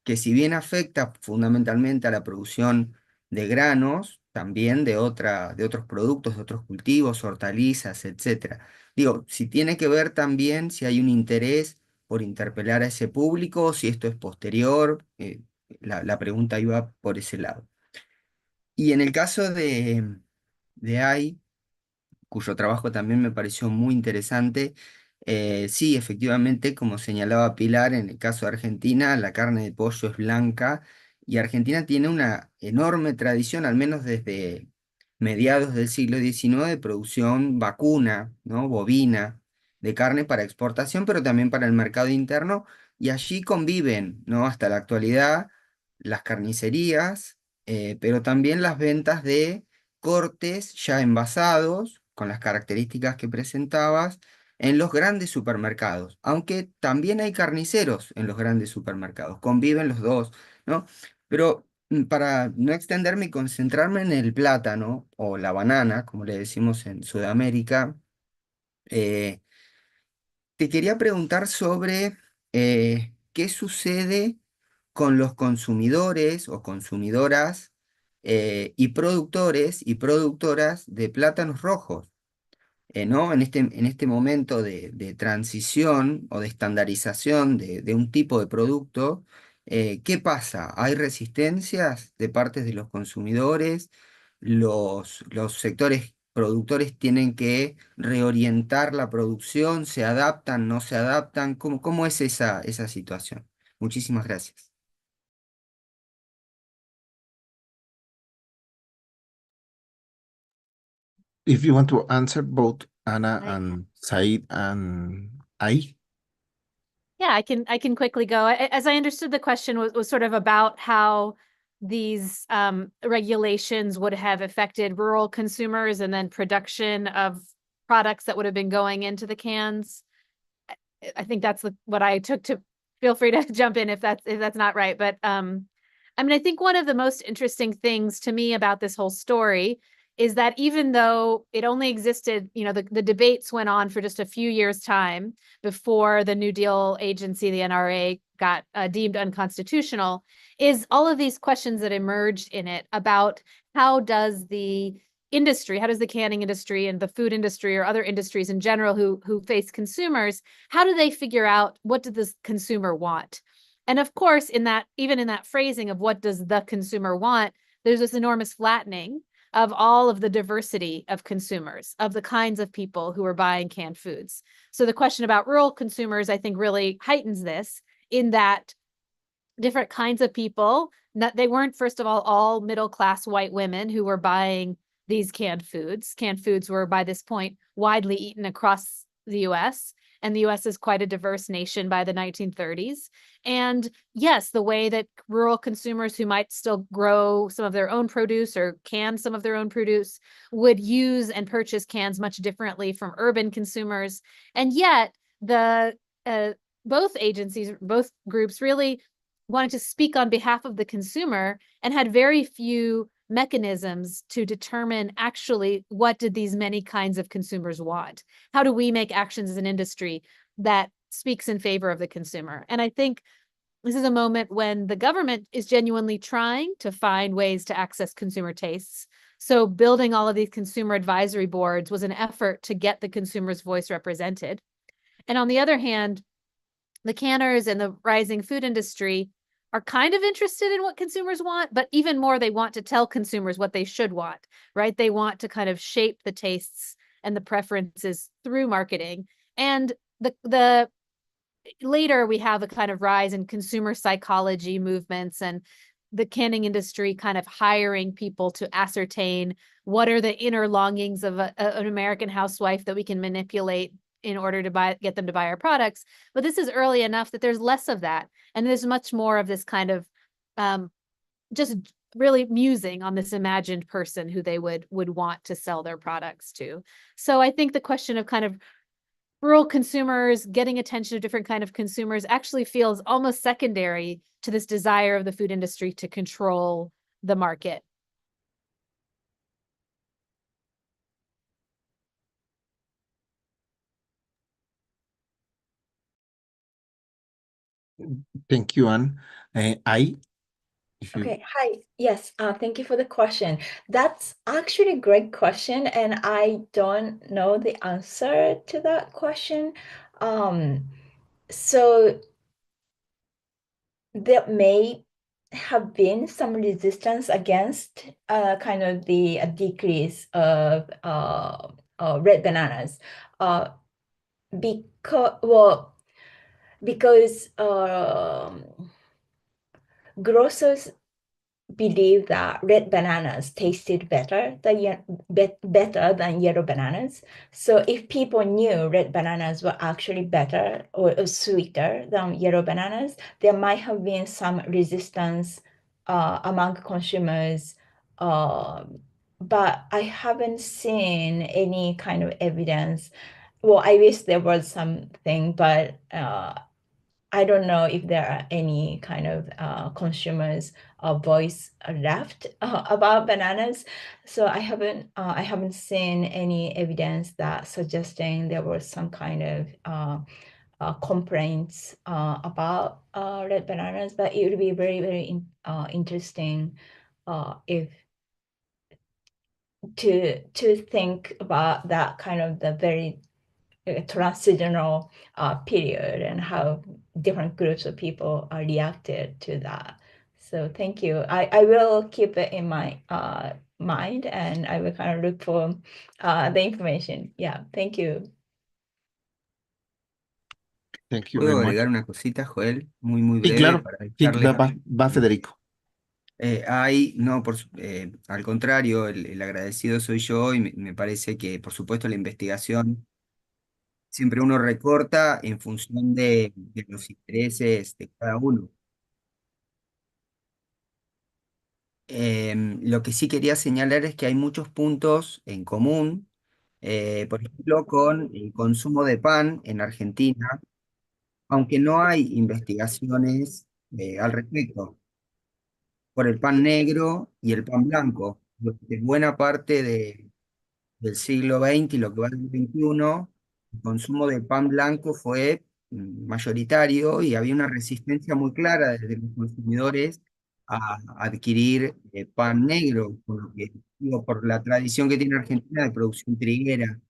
que si bien afecta fundamentalmente a la producción de granos, también de otros productos, de otros cultivos, hortalizas, etc. Digo, si tiene que ver también si hay un interés por interpelar a ese público, o si esto es posterior, la pregunta iba por ese lado. Y en el caso de AI, cuyo trabajo también me pareció muy interesante. Sí, efectivamente, como señalaba Pilar, en el caso de Argentina, la carne de pollo es blanca y Argentina tiene una enorme tradición, al menos desde mediados del siglo XIX, de producción vacuna, ¿no? Bovina, de carne para exportación, pero también para el mercado interno, y allí conviven, ¿no? Hasta la actualidad las carnicerías, pero también las ventas de cortes ya envasados, con las características que presentabas, en los grandes supermercados, aunque también hay carniceros en los grandes supermercados, conviven los dos, ¿no? Pero para no extenderme y concentrarme en el plátano o la banana, como le decimos en Sudamérica, eh, te quería preguntar sobre qué sucede con los consumidores o consumidoras y productores y productoras de plátanos rojos. ¿No? En este momento de transición o de estandarización de un tipo de producto, ¿qué pasa? ¿Hay resistencias de parte de los consumidores? ¿Los sectores productores tienen que reorientar la producción? ¿Se adaptan? ¿No se adaptan? ¿Cómo es esa situación? Muchísimas gracias. If you want to answer both Anna I- and Said and I. Yeah, I can quickly go. As I understood, the question was sort of about how these regulations would have affected rural consumers and then production of products that would have been going into the cans. I think that's what I took to. Feel free to jump in if that's not right. But I mean, I think one of the most interesting things to me about this whole story is that even though it only existed, you know, the debates went on for just a few years' time before the New Deal agency, the NRA, got deemed unconstitutional, is all of these questions that emerged in it about how does the industry, how does the canning industry and the food industry or other industries in general who face consumers, how do they figure out what does the consumer want? And of course, even in that phrasing of what does the consumer want, there's this enormous flattening of all of the diversity of consumers, of the kinds of people who are buying canned foods. So the question about rural consumers, I think, really heightens this in that different kinds of people, they weren't, first of all middle-class white women who were buying these canned foods. Canned foods were, by this point, widely eaten across the US, and the US is quite a diverse nation by the 1930s. And yes, the way that rural consumers who might still grow some of their own produce or can some of their own produce would use and purchase cans much differently from urban consumers. And yet, both agencies, both groups really wanted to speak on behalf of the consumer and had very few mechanisms to determine actually what did these many kinds of consumers want? How do we make actions as an industry that speaks in favor of the consumer? And I think this is a moment when the government is genuinely trying to find ways to access consumer tastes. So building all of these consumer advisory boards was an effort to get the consumer's voice represented. And on the other hand, the canners and the rising food industry are kind of interested in what consumers want, but even more, they want to tell consumers what they should want, right? They want to kind of shape the tastes and the preferences through marketing. And the later we have a kind of rise in consumer psychology movements and the canning industry kind of hiring people to ascertain what are the inner longings of an American housewife that we can manipulate in order to get them to buy our products. But this is early enough that there's less of that. And there's much more of this kind of just really musing on this imagined person who they would want to sell their products to. So I think the question of kind of rural consumers getting attention of different kind of consumers actually feels almost secondary to this desire of the food industry to control the market. Thank you, Anne. If you Okay, hi. Yes, thank you for the question. That's actually a great question, and I don't know the answer to that question. So there may have been some resistance against kind of the decrease of red bananas because grocers believe that red bananas tasted better than yellow bananas. So if people knew red bananas were actually better or sweeter than yellow bananas, there might have been some resistance among consumers. But I haven't seen any kind of evidence. Well, I wish there was something, but I don't know if there are any kind of consumers' voice left about bananas. So I haven't seen any evidence that suggesting there was some kind of complaints about red bananas. But it would be very, very interesting if to think about that kind of the very transitional period and how different groups of people reacted to that. So thank you. I will keep it in my mind, and I will kind of look for the information. Yeah, thank you. Thank you very ¿Puedo much. agregar una cosita, Joel? Muy, muy Sí, breve claro. para Sí, dejarles. va Federico. No, al contrario, el agradecido soy yo y me parece que, por supuesto, la investigación siempre uno recorta en función de los intereses de cada uno. Lo que sí quería señalar es que hay muchos puntos en común, por ejemplo, con el consumo de pan en Argentina, aunque no hay investigaciones al respecto, por el pan negro y el pan blanco. Durante buena parte del siglo XX y lo que va del XXI, el consumo de pan blanco fue mayoritario y había una resistencia muy clara desde los consumidores a adquirir pan negro, por lo que, digo, por la tradición que tiene Argentina de producción triguera.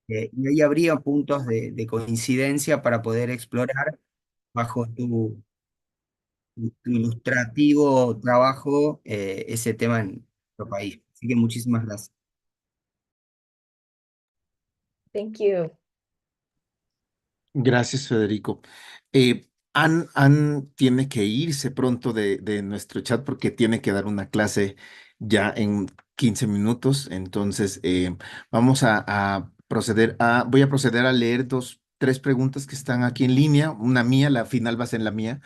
Y ahí habría puntos de coincidencia para poder explorar bajo tu ilustrativo trabajo ese tema en nuestro país. Así que muchísimas gracias. Thank you. Gracias, Federico. Ann tiene que irse pronto de nuestro chat porque tiene que dar una clase ya en 15 minutos. Entonces, vamos a proceder voy a proceder a leer tres preguntas que están aquí en línea. Una mía, la final va a ser la mía.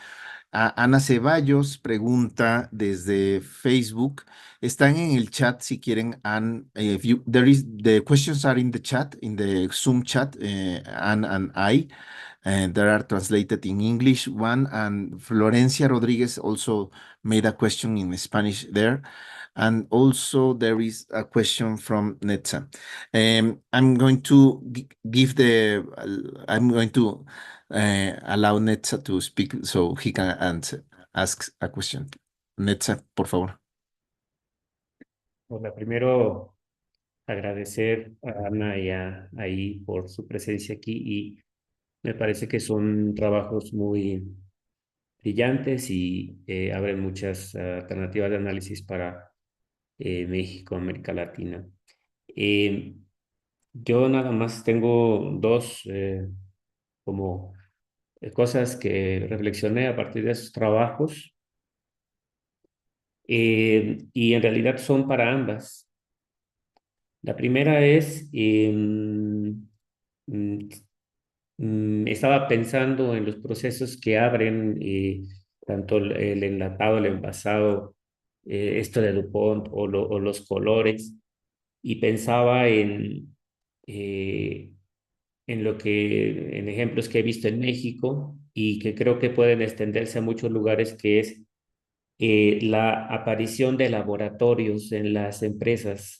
Ana Ceballos pregunta desde Facebook. Están en el chat si quieren. The questions are in the chat, in the Zoom chat, Anne and I. And there are translated in English one, and Florencia Rodriguez also made a question in Spanish there. And also there is a question from Netza. I'm going to I'm going to allow Netza to speak so he can ask a question. Netza, por favor. Hola, primero agradecer a Ana y a ahí por su presencia aquí y me parece que son trabajos muy brillantes y abren muchas alternativas de análisis para México, América Latina. Yo nada más tengo dos como cosas que reflexioné a partir de esos trabajos y en realidad son para ambas. La primera es, estaba pensando en los procesos que abren tanto el enlatado, el envasado, esto de DuPont o los colores, y pensaba en ejemplos que he visto en México y que creo que pueden extenderse a muchos lugares, que es la aparición de laboratorios en las empresas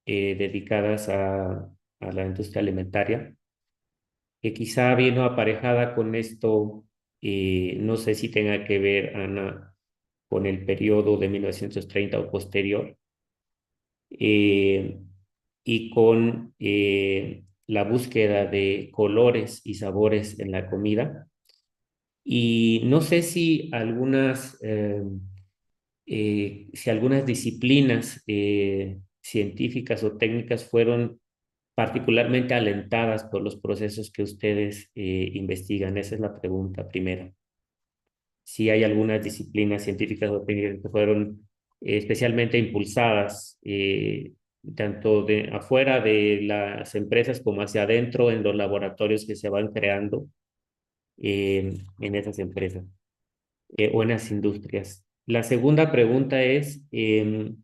dedicadas a la industria alimentaria, que quizá vino aparejada con esto No sé si tenga que ver, Ana, con el periodo de 1930 o posterior, y con la búsqueda de colores y sabores en la comida. Y no sé si si algunas disciplinas científicas o técnicas fueron particularmente alentadas por los procesos que ustedes investigan. Esa es la pregunta primera. Si hay algunas disciplinas científicas o técnicas que fueron especialmente impulsadas, tanto de afuera de las empresas como hacia adentro en los laboratorios que se van creando en esas empresas o en las industrias. La segunda pregunta es, y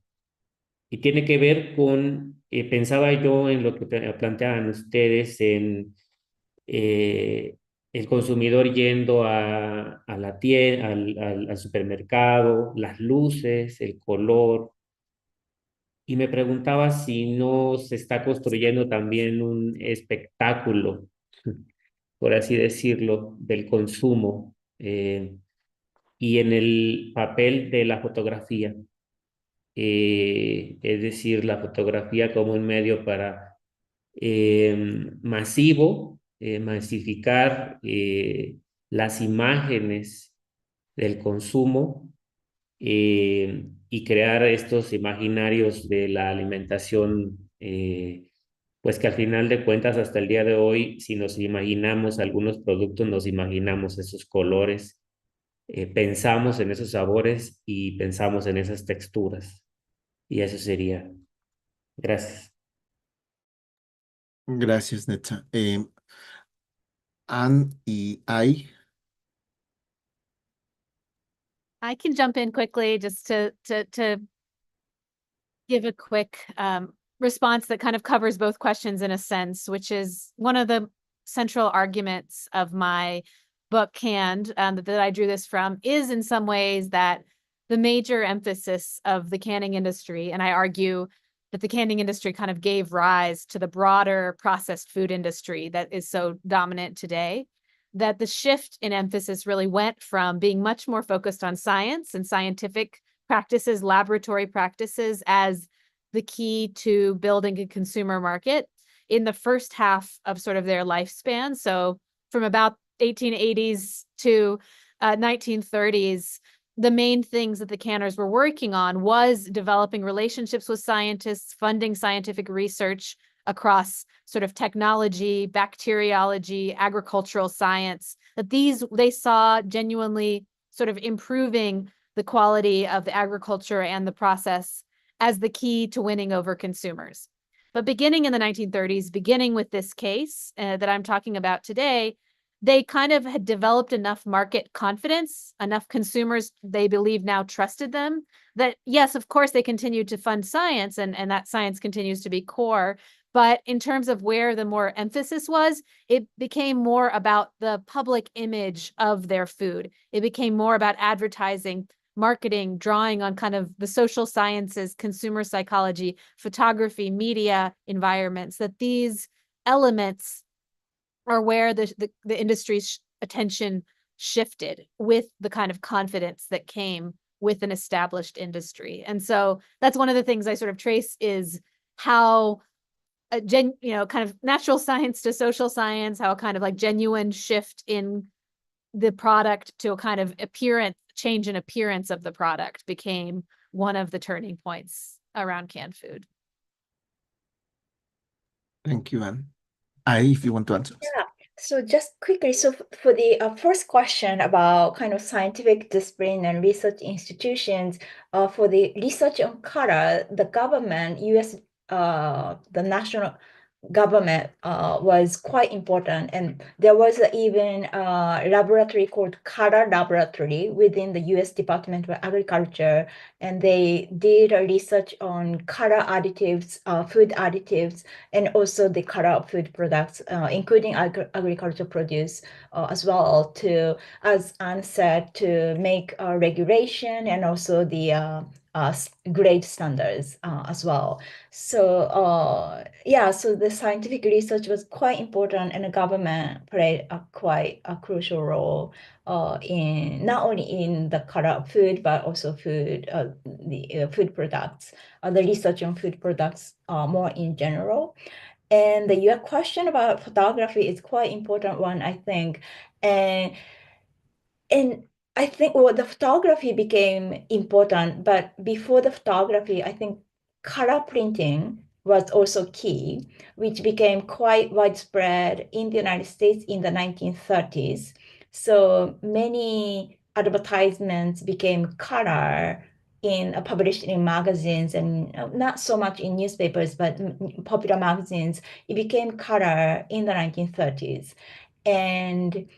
tiene que ver con, pensaba yo en lo que planteaban ustedes, en el consumidor yendo a la tienda, al supermercado, las luces, el color, y me preguntaba si no se está construyendo también un espectáculo, por así decirlo, del consumo, y en el papel de la fotografía. Es decir, la fotografía como un medio para masificar las imágenes del consumo y crear estos imaginarios de la alimentación, pues que al final de cuentas hasta el día de hoy, si nos imaginamos algunos productos, nos imaginamos esos colores, pensamos en esos sabores y pensamos en esas texturas. Y eso sería. Gracias. Gracias, Netza. Ann y Ai. I can jump in quickly just to give a quick response that kind of covers both questions in a sense, which is one of the central arguments of my book, Canned, that I drew this from, is in some ways that the major emphasis of the canning industry, and I argue that the canning industry kind of gave rise to the broader processed food industry that is so dominant today, that the shift in emphasis really went from being much more focused on science and scientific practices, laboratory practices, as the key to building a consumer market in the first half of sort of their lifespan. So from about 1880s to 1930s, the main things that the canners were working on was developing relationships with scientists, funding scientific research across sort of technology, bacteriology, agricultural science, that they saw genuinely sort of improving the quality of the agriculture and the process as the key to winning over consumers. But beginning in the 1930s, beginning with this case that I'm talking about today, they kind of had developed enough market confidence, enough consumers they believe now trusted them, that yes, of course, they continued to fund science and that science continues to be core. But in terms of where the more emphasis was, it became more about the public image of their food. It became more about advertising, marketing, drawing on kind of the social sciences, consumer psychology, photography, media environments, that these elements are where the industry's attention shifted with the kind of confidence that came with an established industry. And so that's one of the things I sort of trace is how kind of natural science to social science, how a kind of like genuine shift in the product to a kind of change in appearance of the product became one of the turning points around canned food. Thank you, Ann. Ai, if you want to answer. Yeah. So just quickly, so for the first question about kind of scientific discipline and research institutions, for the research on color, the government, the national government was quite important, and there was even a laboratory called Color Laboratory within the U.S. Department of Agriculture, and they did a research on color additives, food additives, and also the color of food products, including agricultural produce as well, to, as Anne said, to make regulation and also the grade standards as well. So yeah, so the scientific research was quite important, and the government played quite a crucial role in not only in the color of food, but also food, the food products, the research on food products more in general. And your question about photography is quite important one, I think. And I think, well, the photography became important, but before the photography, I think color printing was also key, which became quite widespread in the United States in the 1930s. So many advertisements became color published in magazines, and not so much in newspapers, but popular magazines. It became color in the 1930s. And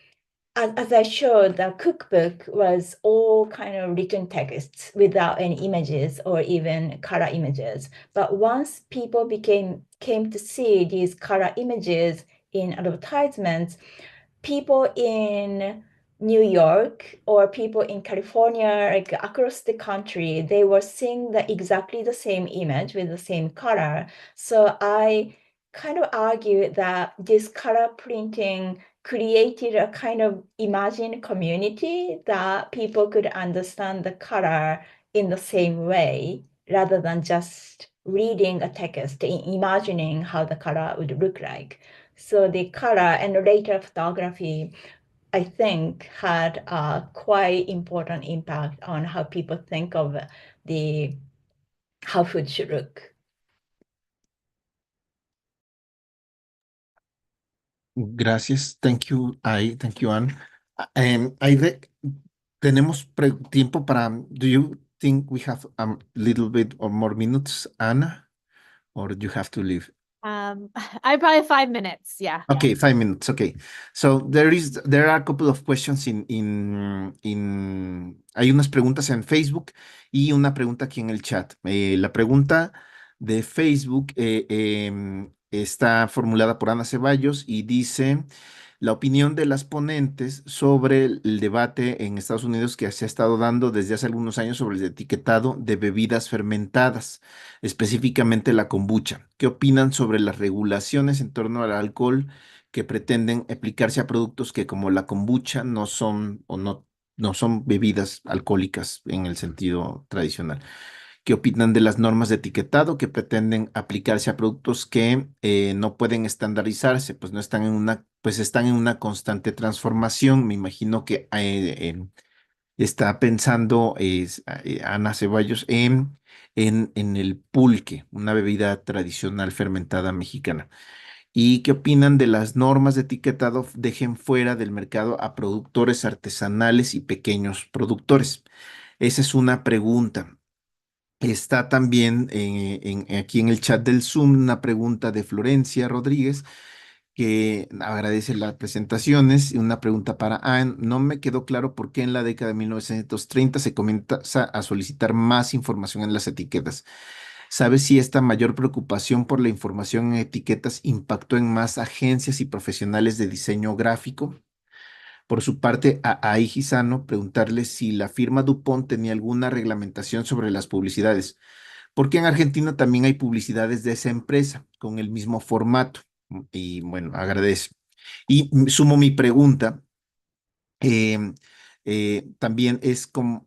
as I showed, the cookbook was all kind of written texts without any images or even color images. But once people came to see these color images in advertisements, people in New York or people in California, like across the country, they were seeing exactly the same image with the same color. So I kind of argue that this color printing created a kind of imagined community that people could understand the color in the same way, rather than just reading a text, imagining how the color would look like. So the color and later photography, I think, had a quite important impact on how people think of how food should look. Gracias. Thank you, thank you, Anne. Tenemos tiempo para, do you think we have a little bit or more minutes, Anna? Or do you have to leave? I probably have 5 minutes. Yeah. Okay, 5 minutes. Okay. So there are a couple of questions hay unas preguntas en Facebook y una pregunta aquí en el chat. La pregunta de Facebook está formulada por Ana Ceballos y dice: la opinión de las ponentes sobre el debate en Estados Unidos que se ha estado dando desde hace algunos años sobre el etiquetado de bebidas fermentadas, específicamente la kombucha. ¿Qué opinan sobre las regulaciones en torno al alcohol que pretenden aplicarse a productos que, como la kombucha, no son no son bebidas alcohólicas en el sentido tradicional? ¿Qué opinan de las normas de etiquetado que pretenden aplicarse a productos que no pueden estandarizarse? Pues no están pues están en una constante transformación. Me imagino que está pensando Ana Ceballos en el pulque, una bebida tradicional fermentada mexicana. ¿Y qué opinan de las normas de etiquetado dejen fuera del mercado a productores artesanales y pequeños productores? Esa es una pregunta. Está también aquí en el chat del Zoom una pregunta de Florencia Rodríguez, que agradece las presentaciones, y una pregunta para Anne. No me quedó claro por qué en la década de 1930 se comienza a solicitar más información en las etiquetas. ¿Sabe si esta mayor preocupación por la información en etiquetas impactó en más agencias y profesionales de diseño gráfico? Por su parte, a Hisano preguntarle si la firma DuPont tenía alguna reglamentación sobre las publicidades, porque en Argentina también hay publicidades de esa empresa con el mismo formato. Y bueno, agradezco. Y sumo mi pregunta. También es como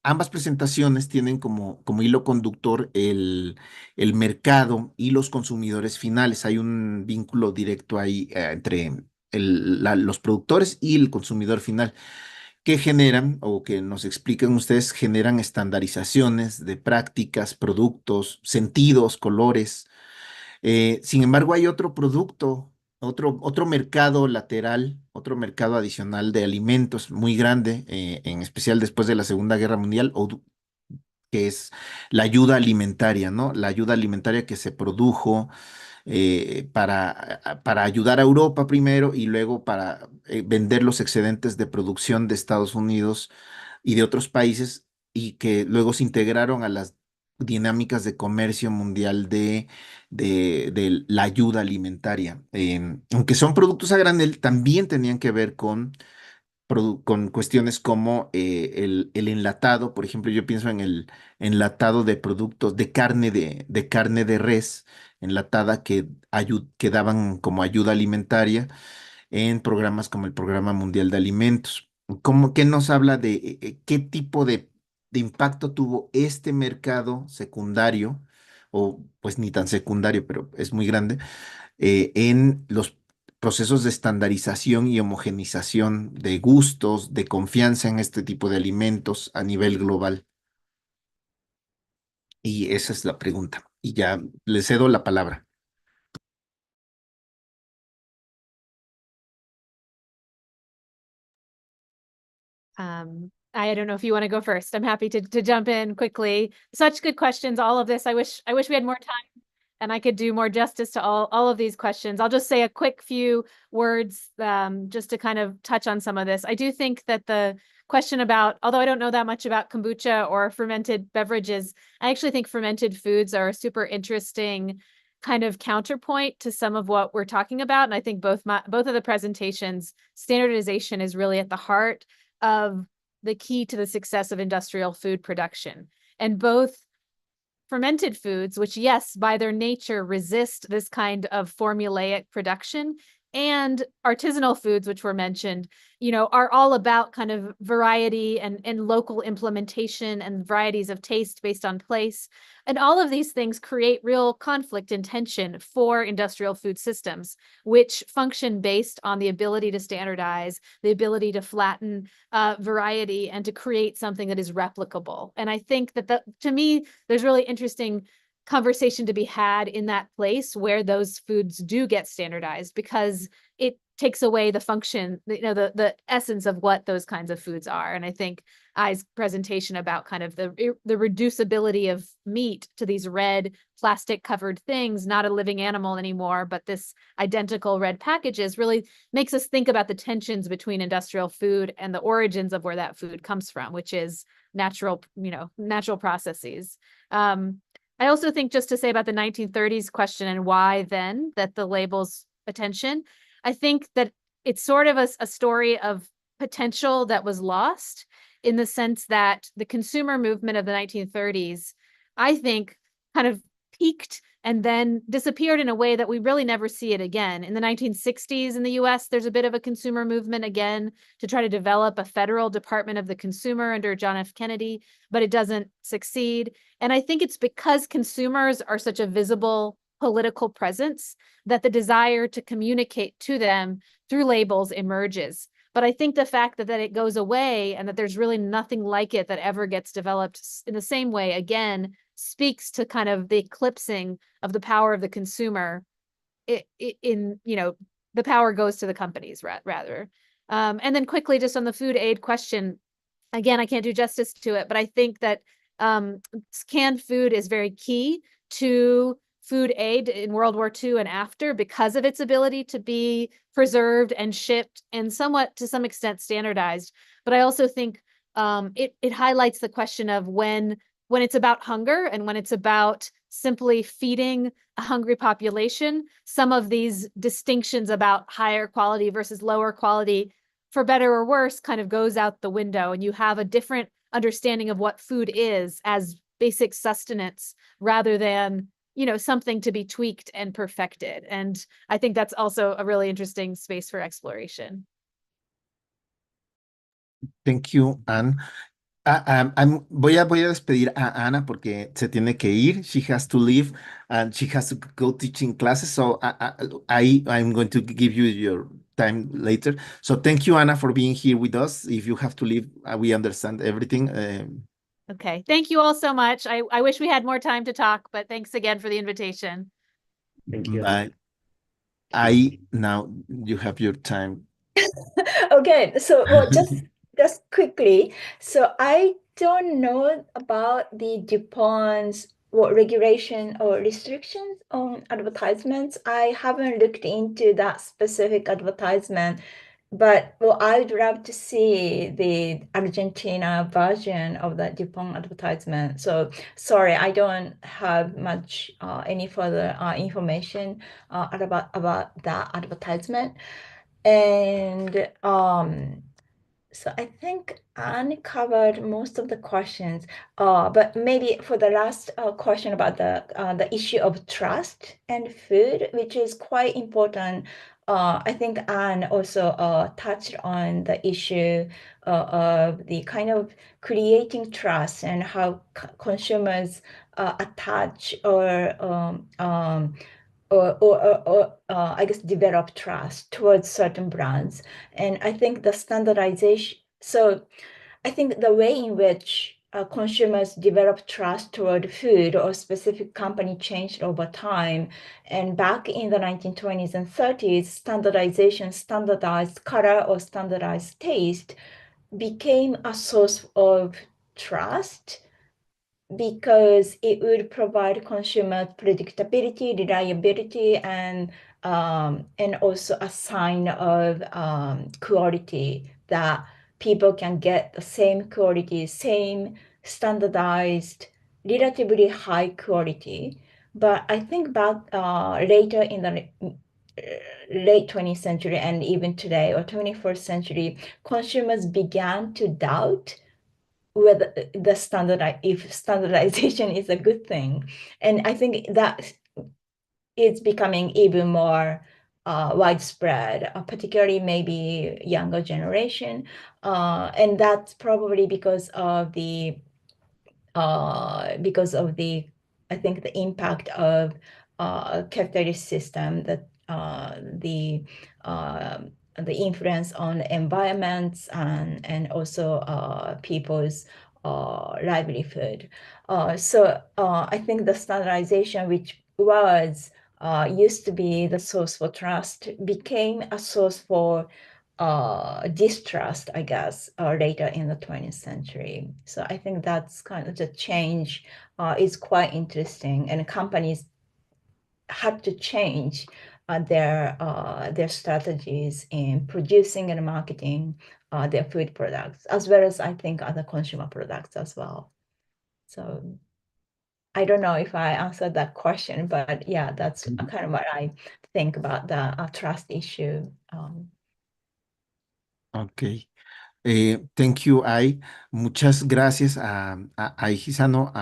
ambas presentaciones tienen como hilo conductor el mercado y los consumidores finales. Hay un vínculo directo ahí entre los productores y el consumidor final, que generan, o que nos explican ustedes, generan estandarizaciones de prácticas, productos, sentidos, colores. Sin embargo, hay otro producto, otro mercado lateral, otro mercado adicional de alimentos muy grande, en especial después de la Segunda Guerra Mundial, que es la ayuda alimentaria, ¿no? La ayuda alimentaria que se produjo para ayudar a Europa primero, y luego para vender los excedentes de producción de Estados Unidos y de otros países, y que luego se integraron a las dinámicas de comercio mundial de la ayuda alimentaria. Aunque son productos a granel, también tenían que ver con con cuestiones como el enlatado. Por ejemplo, yo pienso en el enlatado de productos de carne de res enlatada que daban como ayuda alimentaria en programas como el Programa Mundial de Alimentos. ¿Qué nos habla de qué tipo de impacto tuvo este mercado secundario, o pues ni tan secundario, pero es muy grande, en los procesos de estandarización y homogenización de gustos, de confianza en este tipo de alimentos a nivel global? Y esa es la pregunta. Y ya le cedo la palabra. I don't know if you want to go first. I'm happy to jump in quickly. Such good questions, all of this. I wish we had more time and I could do more justice to all of these questions. I'll just say a quick few words just to kind of touch on some of this. I do think that the question about, although I don't know that much about kombucha or fermented beverages, I actually think fermented foods are a super interesting kind of counterpoint to some of what we're talking about. And I think both of the presentations, standardization is really at the heart of the key to the success of industrial food production. And both fermented foods, which, yes, by their nature resist this kind of formulaic production, and artisanal foods, which were mentioned, are all about kind of variety and local implementation and varieties of taste based on place. And all of these things create real conflict and tension for industrial food systems, which function based on the ability to standardize, the ability to flatten variety, and to create something that is replicable. And I think that to me, there's really interesting conversation to be had in that place where those foods do get standardized, because it takes away the function, the essence of what those kinds of foods are. And I think Ai's presentation about kind of the reducibility of meat to these red plastic covered things, not a living animal anymore, but this identical red packages, really makes us think about the tensions between industrial food and the origins of where that food comes from, which is natural processes. I also think, just to say about the 1930s question and why then that the label's attention, I think that it's sort of a story of potential that was lost, in the sense that the consumer movement of the 1930s, I think, kind of peaked and then disappeared in a way that we really never see it again. In the 1960s in the US, there's a bit of a consumer movement again to try to develop a federal Department of the Consumer under John F. Kennedy, but it doesn't succeed. And I think it's because consumers are such a visible political presence that the desire to communicate to them through labels emerges. But I think the fact that it goes away and that there's really nothing like it that ever gets developed in the same way again speaks to kind of the eclipsing of the power of the consumer. The power goes to the companies rather. And then quickly, just on the food aid question, again, I can't do justice to it, but I think that canned food is very key to food aid in World War II and after, because of its ability to be preserved and shipped and somewhat, to some extent, standardized. But I also think it highlights the question of when it's about hunger and when it's about simply feeding a hungry population, some of these distinctions about higher quality versus lower quality, for better or worse, kind of goes out the window, and you have a different understanding of what food is as basic sustenance rather than something to be tweaked and perfected. And I think that's also a really interesting space for exploration. Thank you, Anne. Voy a despedir a Ana porque se tiene que ir. She has to leave and she has to go teaching classes. So I'm going to give you your time later. So thank you, Ana, for being here with us. If you have to leave, we understand everything. Okay. Thank you all so much. I wish we had more time to talk, but thanks again for the invitation. Thank you. Now you have your time. Okay, so just quickly, so I don't know about the DuPont's regulation or restrictions on advertisements. I haven't looked into that specific advertisement, but I would love to see the Argentina version of the DuPont advertisement. So sorry, I don't have much any further information about that advertisement. And So I think Anne covered most of the questions, but maybe for the last question about the issue of trust and food, which is quite important. I think Anne also touched on the issue of the kind of creating trust and how consumers attach or I guess develop trust towards certain brands. And I think the standardization, so I think the way in which consumers develop trust toward food or specific company changed over time. And back in the 1920s and 30s, standardization, standardized color or standardized taste became a source of trust because it would provide consumers predictability, reliability, and also a sign of quality that people can get the same quality, same standardized, relatively high quality. But I think back later in the late 20th century and even today or 21st century, consumers began to doubt whether if standardization is a good thing. And I think that it's becoming even more widespread, particularly maybe younger generation. And that's probably because of the I think the impact of capitalist system, that the influence on environments and also people's livelihood. So I think the standardization, which was used to be the source for trust, became a source for distrust, I guess, later in the 20th century. So I think that's kind of the change is quite interesting, and companies had to change their strategies in producing and marketing their food products, as well as I think other consumer products as well. So I don't know if I answered that question, but yeah, that's kind of what I think about the trust issue. Ok. Thank you, Ai. Muchas gracias a Hisano,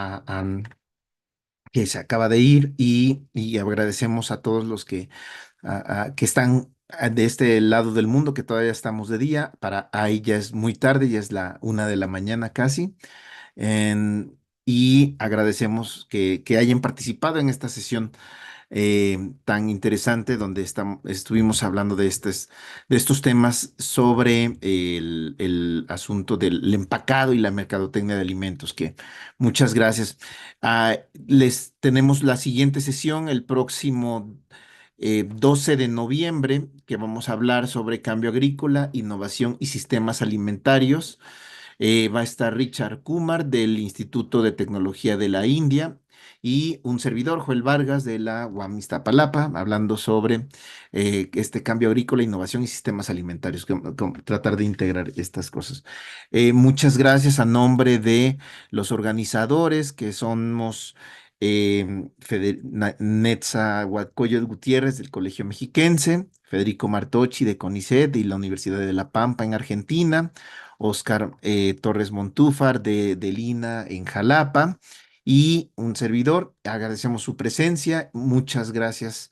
que se acaba de ir, y agradecemos a todos los que están de este lado del mundo, que todavía estamos de día. Para Ai ya es muy tarde, ya es la 1 de la mañana casi. Y agradecemos que hayan participado en esta sesión tan interesante, donde estuvimos hablando de estos temas sobre el asunto del empacado y la mercadotecnia de alimentos, que muchas gracias. Les tenemos la siguiente sesión el próximo 12 de noviembre, que vamos a hablar sobre cambio agrícola, innovación y sistemas alimentarios. Va a estar Richard Kumar del Instituto de Tecnología de la India y un servidor, Joel Vargas, de la UAM Iztapalapa, hablando sobre este cambio agrícola, innovación y sistemas alimentarios, tratar de integrar estas cosas. Muchas gracias a nombre de los organizadores, que somos Netza Huatcoyo Gutiérrez del Colegio Mexiquense, Federico Martochi de CONICET y la Universidad de La Pampa en Argentina, Oscar Torres Montúfar de Lina en Jalapa, y un servidor. Agradecemos su presencia. Muchas gracias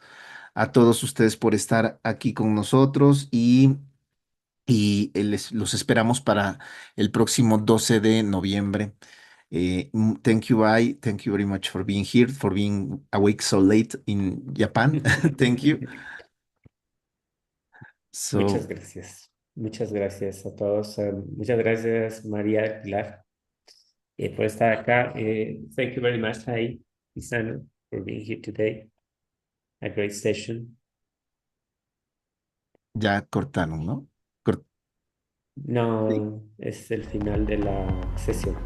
a todos ustedes por estar aquí con nosotros, y los esperamos para el próximo 12 de noviembre. Thank you, I. Thank you very much for being here, for being awake so late in Japan. Thank you. Muchas gracias. Muchas gracias a todos. Muchas gracias, María Pilar, por estar acá. Thank you very much, Hisano, for being here today. A great session. Ya cortaron, ¿no? Sí. No, es el final de la sesión.